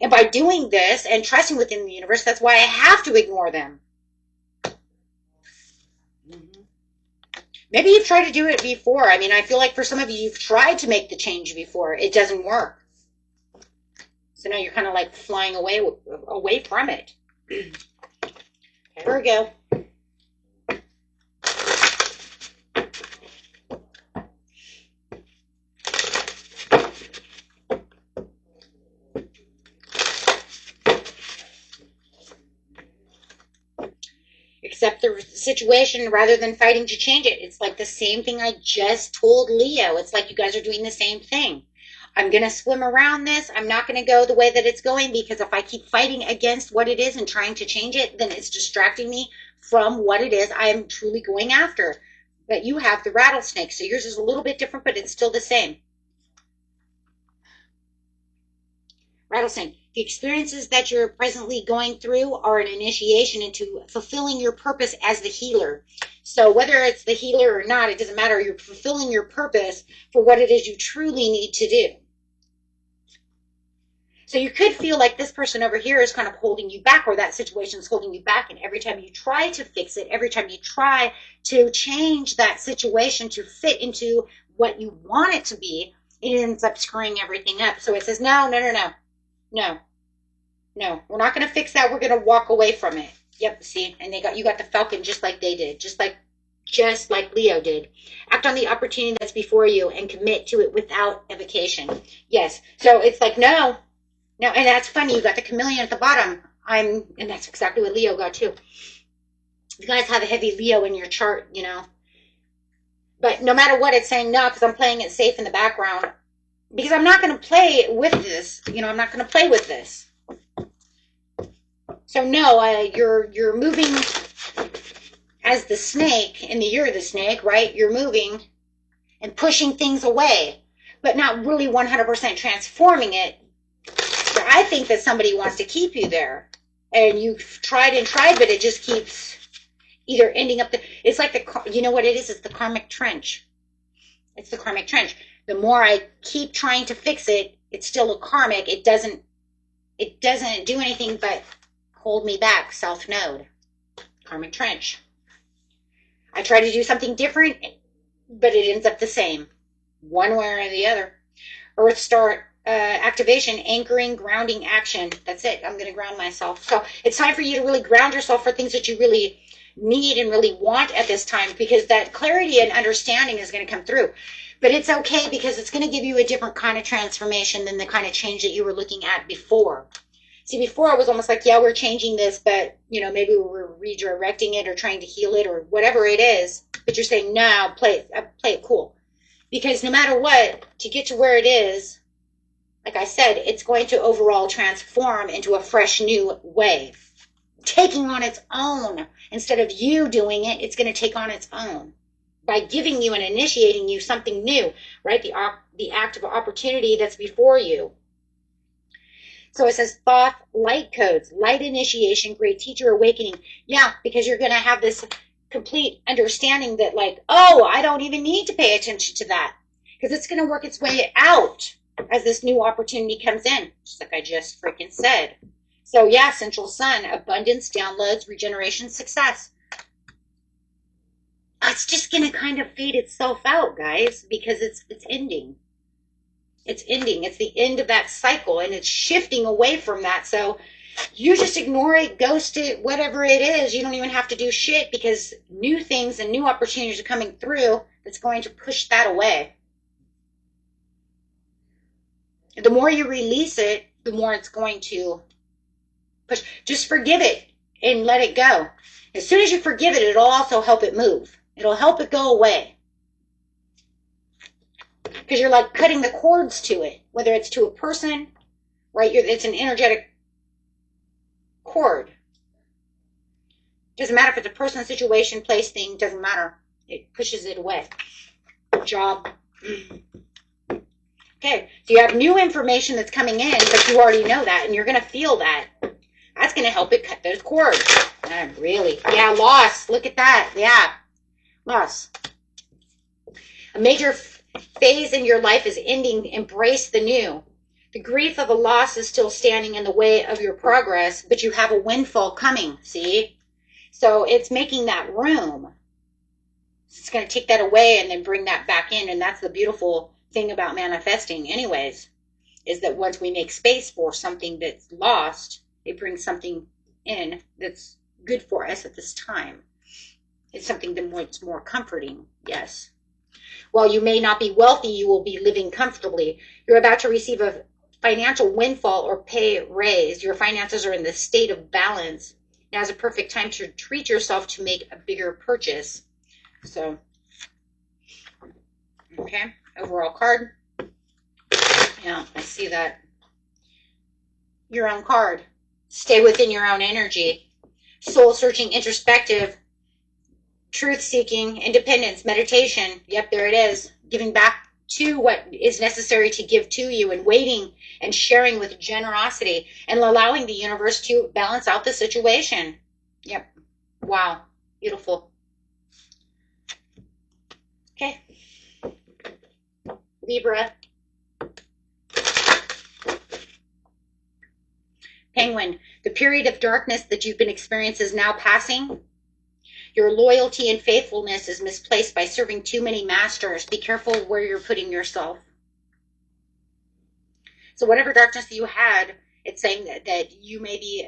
Speaker 1: And by doing this and trusting within the universe, that's why I have to ignore them. Maybe you've tried to do it before. I mean, I feel like for some of you, you've tried to make the change before. It doesn't work. So now you're kind of like flying away from it. Okay, Virgo. Accept the situation rather than fighting to change it. It's like the same thing I just told Leo. It's like you guys are doing the same thing. I'm going to swim around this. I'm not going to go the way that it's going, because if I keep fighting against what it is and trying to change it, then it's distracting me from what it is I am truly going after. But you have the rattlesnake, so yours is a little bit different, but it's still the same. Rattlesnake. The experiences that you're presently going through are an initiation into fulfilling your purpose as the healer. So whether it's the healer or not, it doesn't matter. You're fulfilling your purpose for what it is you truly need to do. So you could feel like this person over here is kind of holding you back, or that situation is holding you back. And every time you try to fix it, every time you try to change that situation to fit into what you want it to be, it ends up screwing everything up. So it says, no, no, no, no. No, we're not going to fix that. We're going to walk away from it. Yep, see, and you got the Falcon just like they did, just like Leo did. Act on the opportunity that's before you and commit to it without evocation. Yes, so it's like no, and that's funny. You got the chameleon at the bottom. And that's exactly what Leo got too. You guys have a heavy Leo in your chart, you know. But no matter what, it's saying no, because I'm playing it safe in the background. Because I'm not going to play with this. You know, I'm not going to play with this. So no, you're moving as the snake, and you're the snake, right? You're moving and pushing things away, but not really 100% transforming it. So I think that somebody wants to keep you there, and you've tried and tried, but it just keeps either ending up. It's like you know what it is? It's the karmic trench. It's the karmic trench. The more I keep trying to fix it, it's still a karmic. It doesn't do anything but hold me back. South Node. Karmic trench. I try to do something different, but it ends up the same. One way or the other. Earth Star activation, anchoring, grounding action. That's it. I'm going to ground myself. So it's time for you to really ground yourself for things that you really need and really want at this time, because that clarity and understanding is going to come through. But it's okay, because it's going to give you a different kind of transformation than the kind of change that you were looking at before. See, before it was almost like, yeah, we're changing this, but, you know, maybe we're redirecting it or trying to heal it or whatever it is. But you're saying, no, play it cool. Because no matter what, to get to where it is, like I said, it's going to overall transform into a fresh new way. Taking on its own. Instead of you doing it, it's going to take on its own. By giving you and initiating you something new, right? The act of opportunity that's before you. So it says thought, light codes, light initiation, great teacher awakening. Yeah, because you're going to have this complete understanding that like, oh, I don't even need to pay attention to that. Because it's going to work its way out as this new opportunity comes in. Just like I just freaking said. So yeah, Central Sun, abundance, downloads, regeneration, success. It's just going to kind of fade itself out, guys, because it's ending. It's ending. It's the end of that cycle, and it's shifting away from that. So you just ignore it, ghost it, whatever it is. You don't even have to do shit, because new things and new opportunities are coming through that's going to push that away. The more you release it, the more it's going to push. Just forgive it and let it go. As soon as you forgive it, it'll also help it move. It'll help it go away. Because you're like cutting the cords to it, whether it's to a person, right? It's an energetic cord. Doesn't matter if it's a person, situation, place, thing, doesn't matter. It pushes it away. Job. Okay, so you have new information that's coming in, but you already know that, and you're going to feel that. That's going to help it cut those cords. Really? Yeah, loss. Look at that. Yeah, loss. A major phase in your life is ending. Embrace the new. The grief of a loss is still standing in the way of your progress, but you have a windfall coming, see? So it's making that room. It's going to take that away and then bring that back in. And that's the beautiful thing about manifesting anyways, is that once we make space for something that's lost, it brings something in that's good for us at this time. It's something that's more comforting, yes. While you may not be wealthy, you will be living comfortably. You're about to receive a financial windfall or pay raise. Your finances are in the state of balance. Now is a perfect time to treat yourself to make a bigger purchase. So, okay, overall card. Yeah, I see that. Your own card. Stay within your own energy. Soul-searching, introspective, truth-seeking, independence, meditation. Yep, there it is. Giving back to what is necessary to give to you, and waiting and sharing with generosity, and allowing the universe to balance out the situation. Yep. Wow. Beautiful. Okay. Libra. Penguin. The period of darkness that you've been experiencing is now passing. Your loyalty and faithfulness is misplaced by serving too many masters. Be careful where you're putting yourself. So whatever darkness you had, it's saying that you may be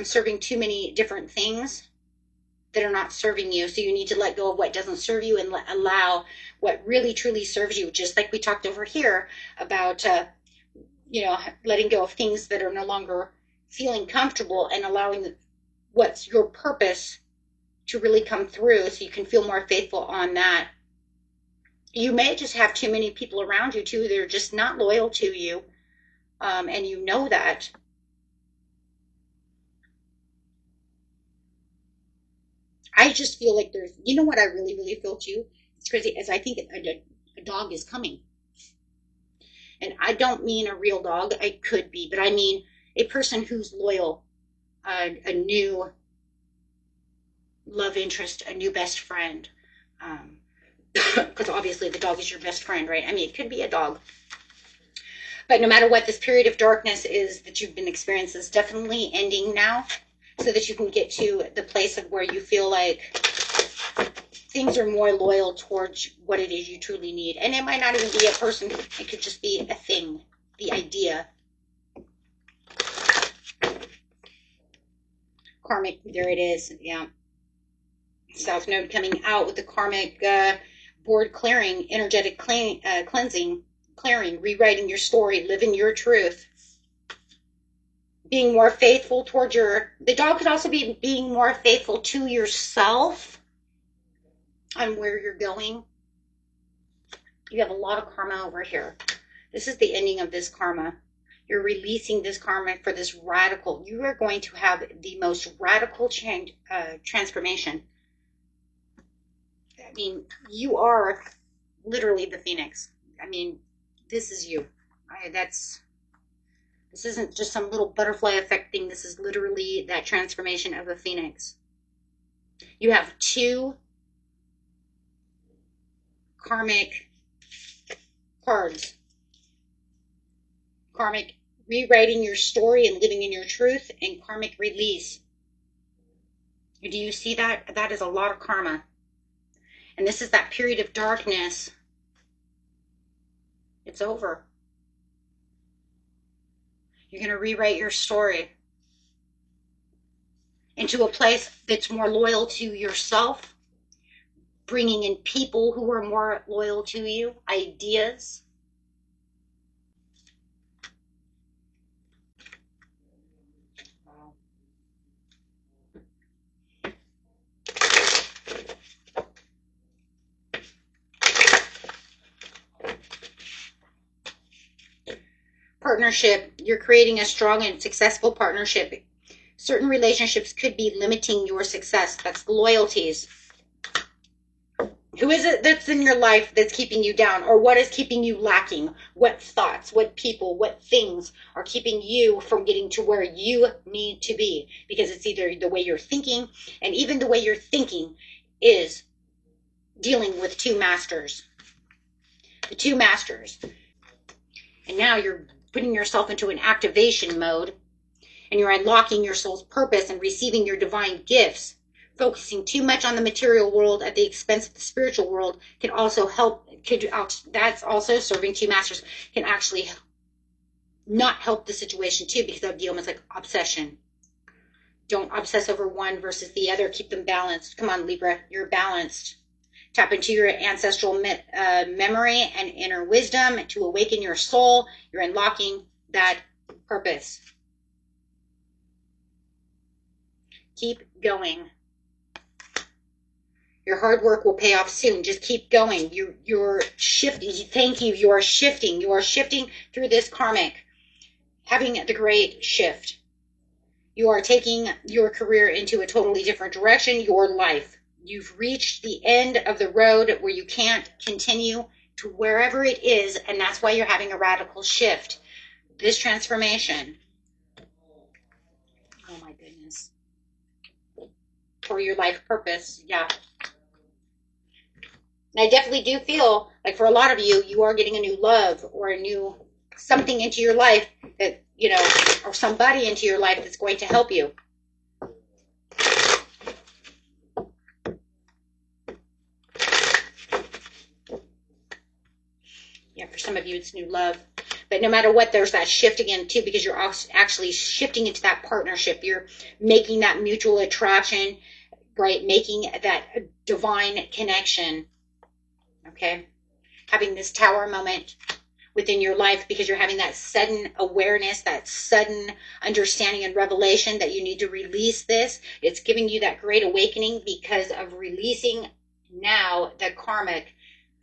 Speaker 1: serving too many different things that are not serving you. So you need to let go of what doesn't serve you and allow what really truly serves you. Just like we talked over here about, letting go of things that are no longer feeling comfortable, and allowing what's your purpose to really come through, so you can feel more faithful on that. You may just have too many people around you too that are just not loyal to you, and you know that. I just feel like there's, you know what I really, really feel too? It's crazy, as I think a dog is coming. And I don't mean a real dog, it could be, but I mean a person who's loyal, a new love interest, a new best friend. Because obviously the dog is your best friend, right? I mean, it could be a dog. But no matter what, this period of darkness is that you've been experiencing is definitely ending now, so that you can get to the place of where you feel like things are more loyal towards what it is you truly need. And it might not even be a person. It could just be a thing, the idea. Karmic, there it is. Yeah. South Node coming out with the karmic board clearing, energetic cleansing, clearing, rewriting your story, living your truth. Being more faithful towards the dog could also be being more faithful to yourself on where you're going. You have a lot of karma over here. This is the ending of this karma. You're releasing this karma for this radical. You are going to have the most radical change, transformation. I mean, you are literally the phoenix. I mean, this is you. This isn't just some little butterfly effect thing. This is literally that transformation of a phoenix. You have 2 karmic cards. Karmic rewriting your story and living in your truth, and karmic release. Do you see that? That is a lot of karma. And this is that period of darkness. It's over. You're going to rewrite your story into a place that's more loyal to yourself, bringing in people who are more loyal to you, ideas. Partnership. You're creating a strong and successful partnership. Certain relationships could be limiting your success. That's loyalties. Who is it that's in your life that's keeping you down? Or what is keeping you lacking? What thoughts, what people, what things are keeping you from getting to where you need to be? Because it's either the way you're thinking, and even the way you're thinking is dealing with two masters. The two masters. And now you're putting yourself into an activation mode, and you're unlocking your soul's purpose and receiving your divine gifts. Focusing too much on the material world at the expense of the spiritual world can also help. That's also serving two masters can actually not help the situation too, because that would be almost like obsession. Don't obsess over one versus the other. Keep them balanced. Come on, Libra, you're balanced. Tap into your ancestral memory and inner wisdom to awaken your soul. You're unlocking that purpose. Keep going. Your hard work will pay off soon. Just keep going. You're shifting. Thank you. You are shifting. You are shifting through this karmic, having the great shift. You are taking your career into a totally different direction, your life. You've reached the end of the road where you can't continue to wherever it is, and that's why you're having a radical shift. This transformation. Oh my goodness. For your life purpose. Yeah. And I definitely do feel like for a lot of you, you are getting a new love or a new something into your life that, you know, or somebody into your life that's going to help you. Yeah, for some of you, it's new love. But no matter what, there's that shift again, too, because you're actually shifting into that partnership. You're making that mutual attraction, right? Making that divine connection. Okay, having this tower moment within your life because you're having that sudden awareness, that sudden understanding and revelation that you need to release this. It's giving you that great awakening because of releasing now the karmic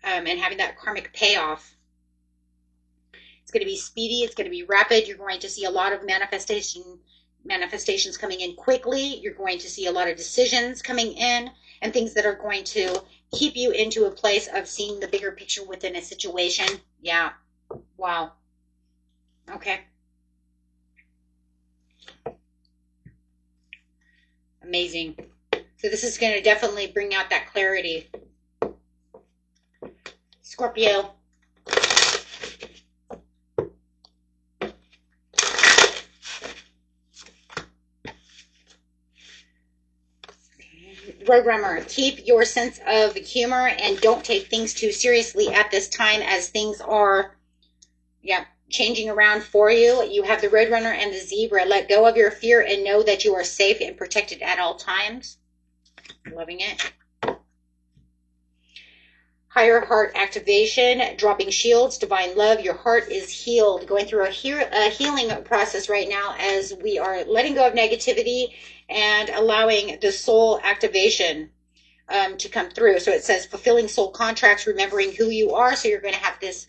Speaker 1: and having that karmic payoff. It's going to be speedy. It's going to be rapid. You're going to see a lot of manifestations coming in quickly. You're going to see a lot of decisions coming in and things that are going to keep you into a place of seeing the bigger picture within a situation. Yeah. Wow. Okay. Amazing. So this is going to definitely bring out that clarity. Scorpio. Roadrunner, keep your sense of humor and don't take things too seriously at this time as things are, changing around for you. You have the Roadrunner and the Zebra. Let go of your fear and know that you are safe and protected at all times. Loving it. Higher heart activation, dropping shields, divine love. Your heart is healed. Going through a healing process right now as we are letting go of negativity and allowing the soul activation to come through. So it says fulfilling soul contracts, remembering who you are. So you're going to have this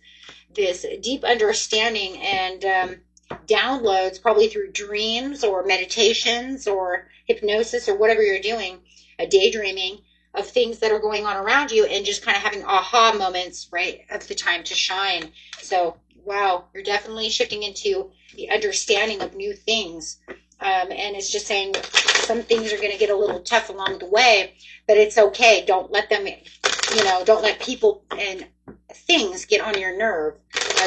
Speaker 1: deep understanding and downloads, probably through dreams or meditations or hypnosis or whatever you're doing, daydreaming of things that are going on around you and just kind of having aha moments, right, of the time to shine. So, wow, you're definitely shifting into the understanding of new things. And it's just saying some things are going to get a little tough along the way, but it's okay. Don't let them, don't let people and things get on your nerve.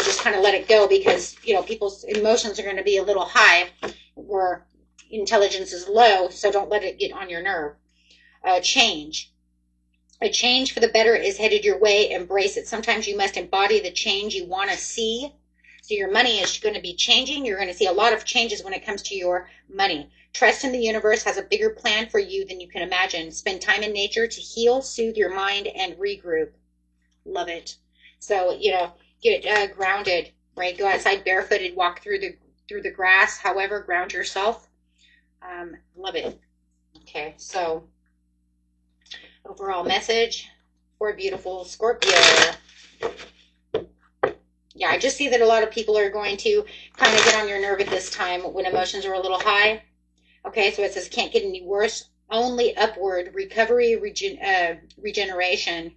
Speaker 1: Just kind of let it go because, people's emotions are going to be a little high where intelligence is low, so don't let it get on your nerve. Change. A change for the better is headed your way. Embrace it. Sometimes you must embody the change you want to see. So your money is going to be changing. You're going to see a lot of changes when it comes to your money. Trust in the universe has a bigger plan for you than you can imagine. Spend time in nature to heal, soothe your mind, and regroup. Love it. So, get grounded, right? Go outside barefooted, walk through the grass. However, ground yourself. Love it. Okay, so overall message for beautiful Scorpio. Yeah, I just see that a lot of people are going to kind of get on your nerve at this time when emotions are a little high. Okay, so it says can't get any worse, only upward, recovery, regeneration.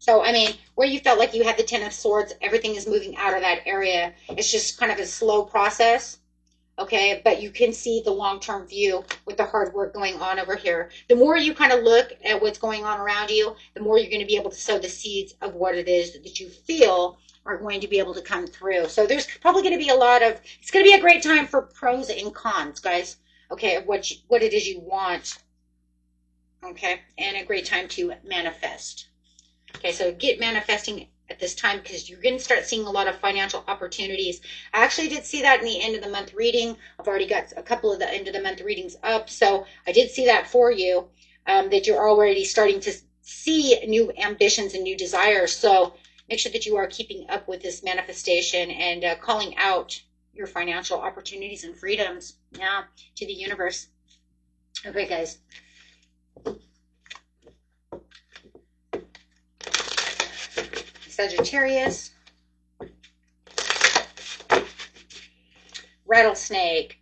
Speaker 1: So, I mean, where you felt like you had the Ten of Swords, everything is moving out of that area. It's just kind of a slow process. Okay, but you can see the long-term view with the hard work going on over here. The more you kind of look at what's going on around you, the more you're going to be able to sow the seeds of what it is that you feel are going to be able to come through. So there's probably going to be a lot of, it's going to be a great time for pros and cons, guys. Okay, of what it is you want. Okay, and a great time to manifest. Okay, so get manifesting at this time because you're going to start seeing a lot of financial opportunities. I actually did see that in the end of the month reading. I've already got a couple of the end of the month readings up, so I did see that for you, that you're already starting to see new ambitions and new desires. So make sure that you are keeping up with this manifestation and calling out your financial opportunities and freedoms, yeah, to the universe. Okay, guys. Sagittarius, rattlesnake.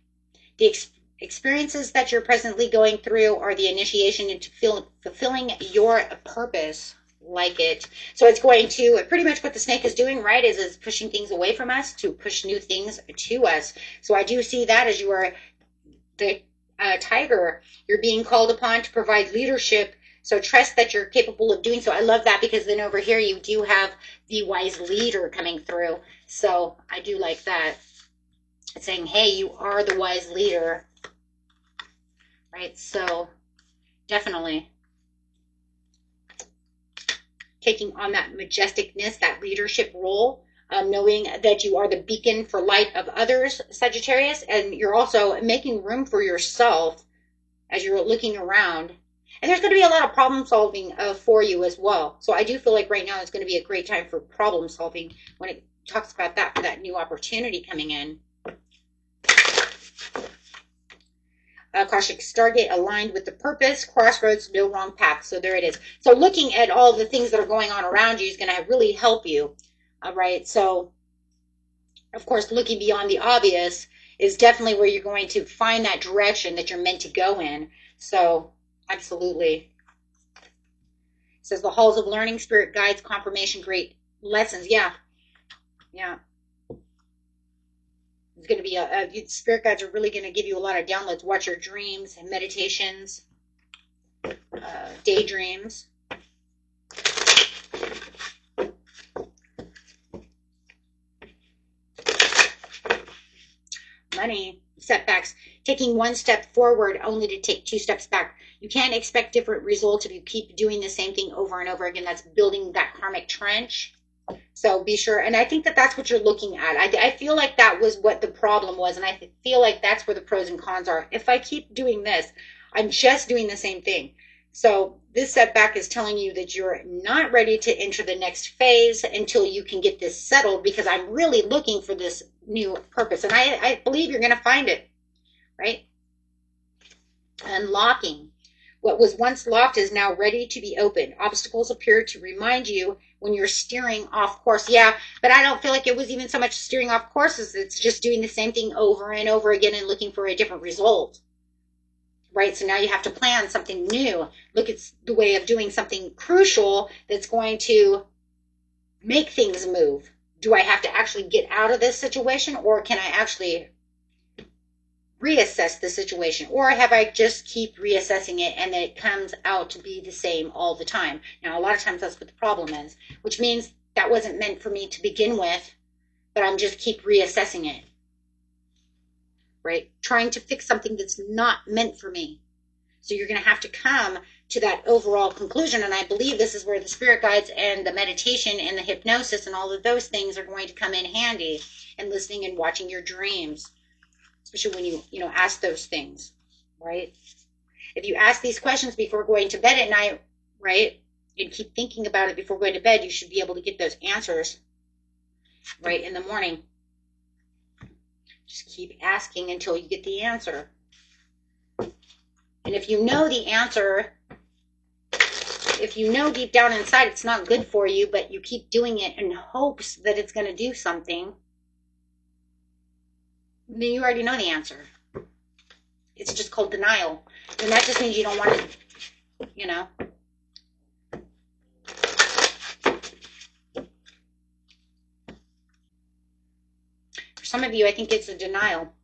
Speaker 1: The experiences that you're presently going through are the initiation into fulfilling your purpose. Like it. So it's going to, pretty much what the snake is doing, right, is pushing things away from us to push new things to us. So I do see that as you are the tiger. You're being called upon to provide leadership. So trust that you're capable of doing so. I love that because then over here you do have the wise leader coming through. So I do like that. It's saying, hey, you are the wise leader. Right? So definitely taking on that majesticness, that leadership role, knowing that you are the beacon for light of others, Sagittarius, and you're also making room for yourself as you're looking around. And there's going to be a lot of problem solving for you as well. So I do feel like right now is going to be a great time for problem solving when it talks about that, for that new opportunity coming in. Akashic Stargate aligned with the purpose, crossroads, no wrong path. So there it is. So looking at all the things that are going on around you is going to really help you. All right. So, of course, looking beyond the obvious is definitely where you're going to find that direction that you're meant to go in. So absolutely. It says the halls of learning, spirit guides, confirmation, great lessons. Yeah. Yeah. It's going to be spirit guides are really going to give you a lot of downloads. Watch your dreams and meditations, daydreams. Money, setbacks, taking one step forward only to take 2 steps back. You can't expect different results if you keep doing the same thing over and over again. That's building that karmic trench. So be sure. And I think that that's what you're looking at. I feel like that was what the problem was. And I feel like that's where the pros and cons are. If I keep doing this, I'm just doing the same thing. So this setback is telling you that you're not ready to enter the next phase until you can get this settled, because I'm really looking for this new purpose. And I believe you're going to find it, right? Unlocking. What was once locked is now ready to be opened. Obstacles appear to remind you when you're steering off course. Yeah, but I don't feel like it was even so much steering off course as it's just doing the same thing over and over again and looking for a different result. Right? So now you have to plan something new. Look at the way of doing something crucial that's going to make things move. Do I have to actually get out of this situation, or can I actually reassess the situation, or have I just keep reassessing it and then it comes out to be the same all the time? Now, a lot of times that's what the problem is, which means that wasn't meant for me to begin with, but I'm just keep reassessing it, right? Trying to fix something that's not meant for me. So you're going to have to come to that overall conclusion. And I believe this is where the spirit guides and the meditation and the hypnosis and all of those things are going to come in handy, and listening and watching your dreams. Especially when you ask those things, right? If you ask these questions before going to bed at night, right, and keep thinking about it before going to bed, you should be able to get those answers, right, in the morning. Just keep asking until you get the answer. And if you know the answer, if you know deep down inside it's not good for you, but you keep doing it in hopes that it's going to do something, then you already know the answer. It's just called denial. And that just means you don't want it, some of you, I think it's a denial.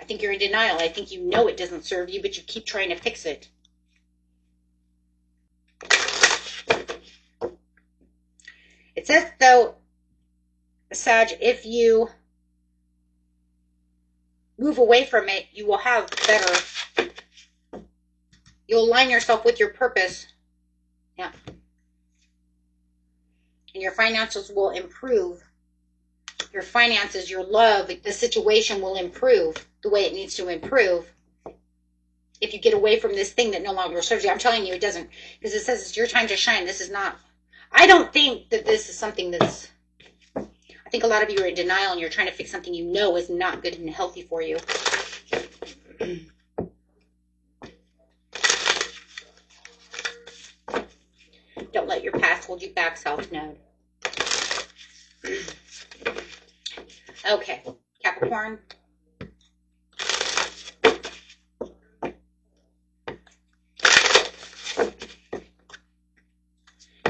Speaker 1: I think you're in denial. I think you know it doesn't serve you, but you keep trying to fix it. It says, though, Sag, if you move away from it, you will have better. You'll align yourself with your purpose. Yeah. And your finances will improve. Your finances, your love, the situation will improve the way it needs to improve. If you get away from this thing that no longer serves you, I'm telling you it doesn't, because it says it's your time to shine. This is not, I don't think that this is something that's, I think a lot of you are in denial and you're trying to fix something you know is not good and healthy for you. Don't let your past hold you back, South Node. Okay, Capricorn.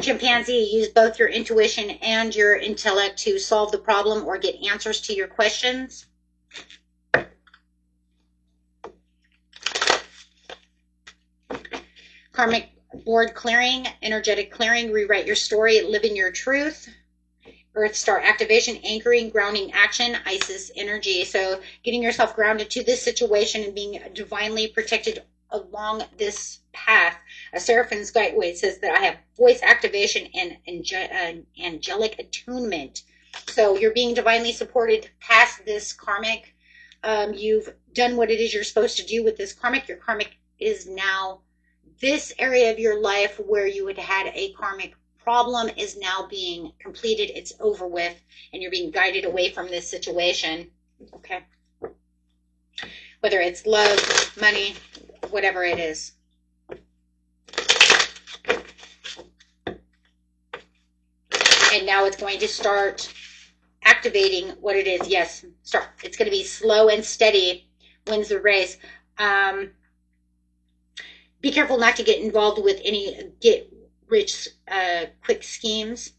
Speaker 1: Chimpanzee, use both your intuition and your intellect to solve the problem or get answers to your questions. Karmic board clearing, energetic clearing, rewrite your story, live in your truth. Earth Star activation, anchoring, grounding action, Isis energy. So getting yourself grounded to this situation and being divinely protected along this path. A Seraphim's Guideway says that I have voice activation and angelic attunement. So you're being divinely supported past this karmic. You've done what it is you're supposed to do with this karmic. Your karmic is now this area of your life where you had had a karmic problem is now being completed. It's over with, and you're being guided away from this situation. Okay. Whether it's love, money, whatever it is. And now it's going to start activating what it is. Yes, start. It's going to be slow and steady. Wins the race. Be careful not to get involved with any get-rich quick schemes.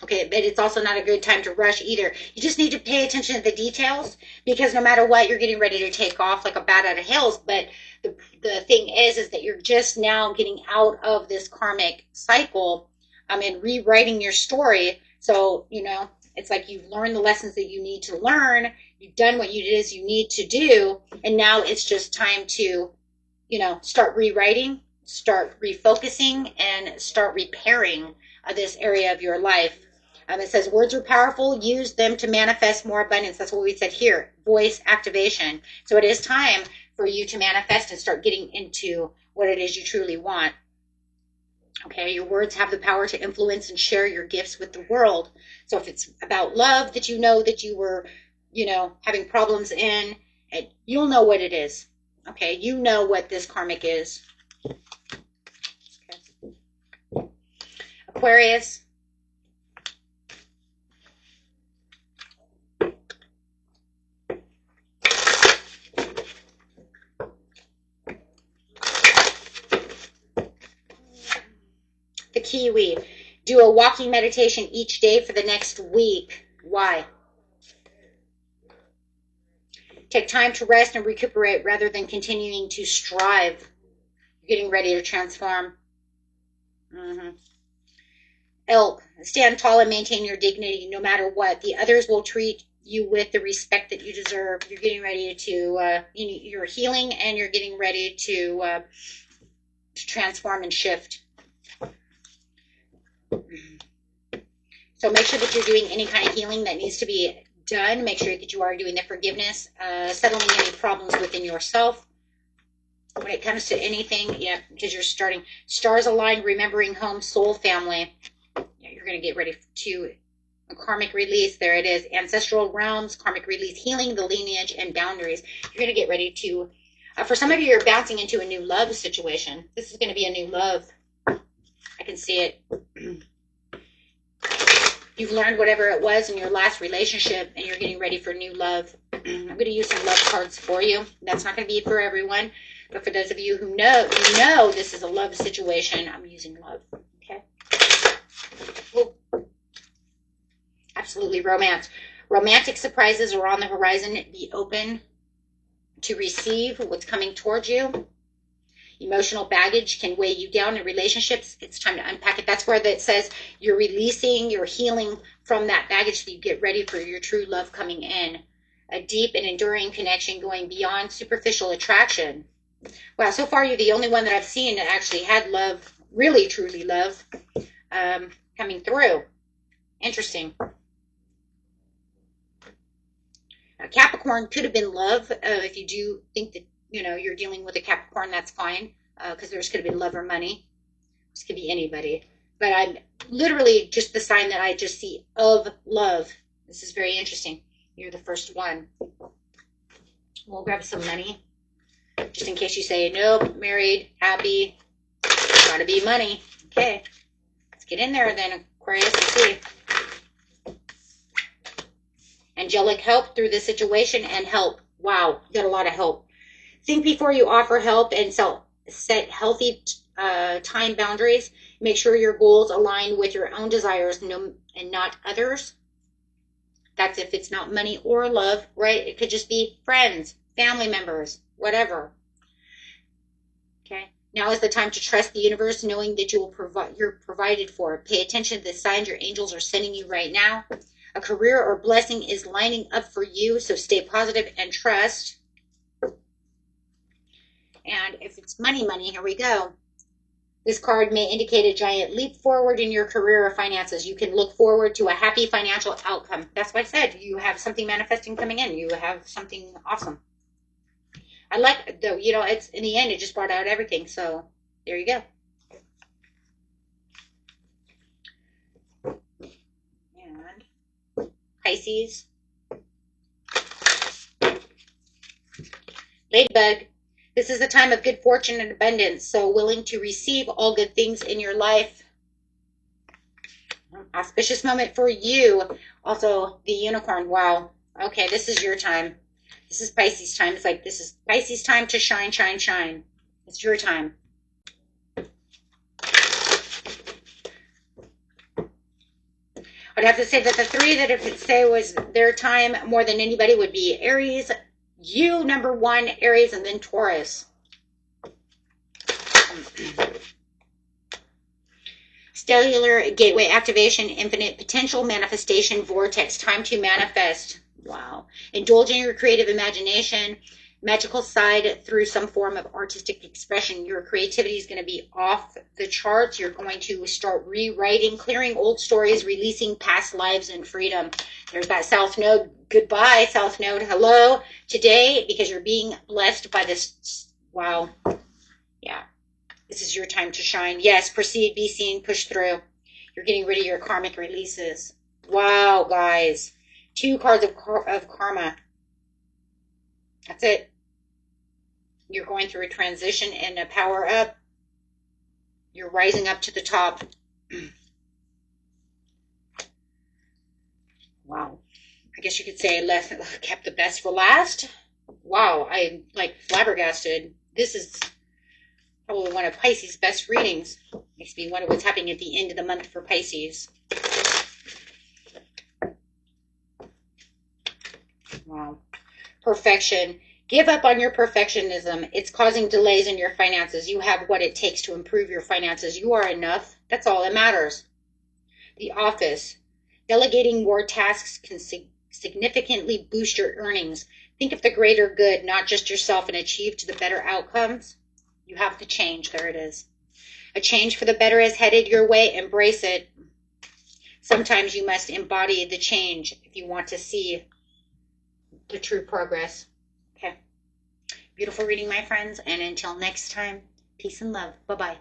Speaker 1: Okay, but it's also not a good time to rush either. You just need to pay attention to the details, because no matter what, you're getting ready to take off like a bat out of hell. But the thing is that you're just now getting out of this karmic cycle and rewriting your story. So, you know, it's like you've learned the lessons that you need to learn. You've done what it is you need to do. And now it's just time to, you know, start rewriting, start refocusing, and start repairing this area of your life. It says words are powerful. Use them to manifest more abundance. That's what we said here. Voice activation. So it is time for you to manifest and start getting into what it is you truly want. Okay, your words have the power to influence and share your gifts with the world. So if it's about love that you know that you were, you know, having problems in, and you'll know what it is. Okay, you know what this karmic is. Okay. Aquarius. The Kiwi. Do a walking meditation each day for the next week. Why? Take time to rest and recuperate rather than continuing to strive. You're getting ready to transform. Elk. Stand tall and maintain your dignity no matter what. The others will treat you with the respect that you deserve. You're getting ready to, you're healing, and you're getting ready to transform and shift. So make sure that you're doing any kind of healing that needs to be done. Make sure that you are doing the forgiveness, settling any problems within yourself. When it comes to anything, yeah, because you're starting. Stars aligned, remembering home, soul, family. Yeah, you're going to get ready to a karmic release. There it is. Ancestral realms, karmic release, healing the lineage and boundaries. You're going to get ready to, for some of you, you're bouncing into a new love situation. This is going to be a new love. I can see it. You've learned whatever it was in your last relationship, and you're getting ready for new love. I'm going to use some love cards for you. That's not going to be for everyone, but for those of you who know this is a love situation, I'm using love. Okay. Ooh. Absolutely, romance. Romantic surprises are on the horizon. Be open to receive what's coming towards you. Emotional baggage can weigh you down in relationships. It's time to unpack it. That's where it says you're releasing, you're healing from that baggage so you get ready for your true love coming in. A deep and enduring connection going beyond superficial attraction. Wow, so far you're the only one that I've seen that actually had love, really truly love, coming through. Interesting. Capricorn could have been love. If you do think that, you know, you're dealing with a Capricorn, that's fine. Because there's could have been love or money. This could be anybody. But I'm literally just the sign that I just see of love. This is very interesting. You're the first one. We'll grab some money. Just in case you say, nope, married, happy, gotta be money. Okay. Let's get in there then, Aquarius, and see. Angelic help through the situation and help. Wow, you got a lot of help. Think before you offer help and set healthy time boundaries. Make sure your goals align with your own desires and not others. That's if it's not money or love, right? It could just be friends, family members, whatever. Okay. Now is the time to trust the universe, knowing that you're provided for. Pay attention to the signs your angels are sending you right now. A career or blessing is lining up for you, so stay positive and trust. And if it's money, here we go. This card may indicate a giant leap forward in your career or finances. You can look forward to a happy financial outcome. That's what I said. You have something manifesting coming in. You have something awesome. I like, though, you know, it's in the end, it just brought out everything. So there you go. And Pisces. Ladybug. This is a time of good fortune and abundance, so willing to receive all good things in your life. Auspicious moment for you. Also, the unicorn. Wow. Okay, this is your time. This is Pisces time. It's like this is Pisces time to shine, shine, shine. It's your time. I'd have to say that the three that if it say was their time more than anybody would be Aries, you, number one, Aries, and then Taurus. Stellar gateway activation, infinite potential manifestation, vortex, time to manifest. Wow. Indulge in your creative imagination, magical side through some form of artistic expression. Your creativity is going to be off the charts. You're going to start rewriting, clearing old stories, releasing past lives and freedom. There's that South Node. Goodbye, South Node. Hello today, because you're being blessed by this. Wow. Yeah. This is your time to shine. Yes, proceed, be seen, push through. You're getting rid of your karmic releases. Wow, guys. 2 cards of karma. That's it. You're going through a transition and a power up. You're rising up to the top. Wow. I guess you could say kept the best for last. Wow, I'm like flabbergasted. This is probably one of Pisces' best readings. Makes me wonder what's happening at the end of the month for Pisces. Wow. Perfection. Give up on your perfectionism. It's causing delays in your finances. You have what it takes to improve your finances. You are enough. That's all that matters. The office. Delegating more tasks can significantly boost your earnings. Think of the greater good, not just yourself, and achieve to the better outcomes. You have to change. There it is. A change for the better is headed your way. Embrace it. Sometimes you must embody the change if you want to see the true progress. Okay. Beautiful reading, my friends. And until next time, peace and love. Bye-bye.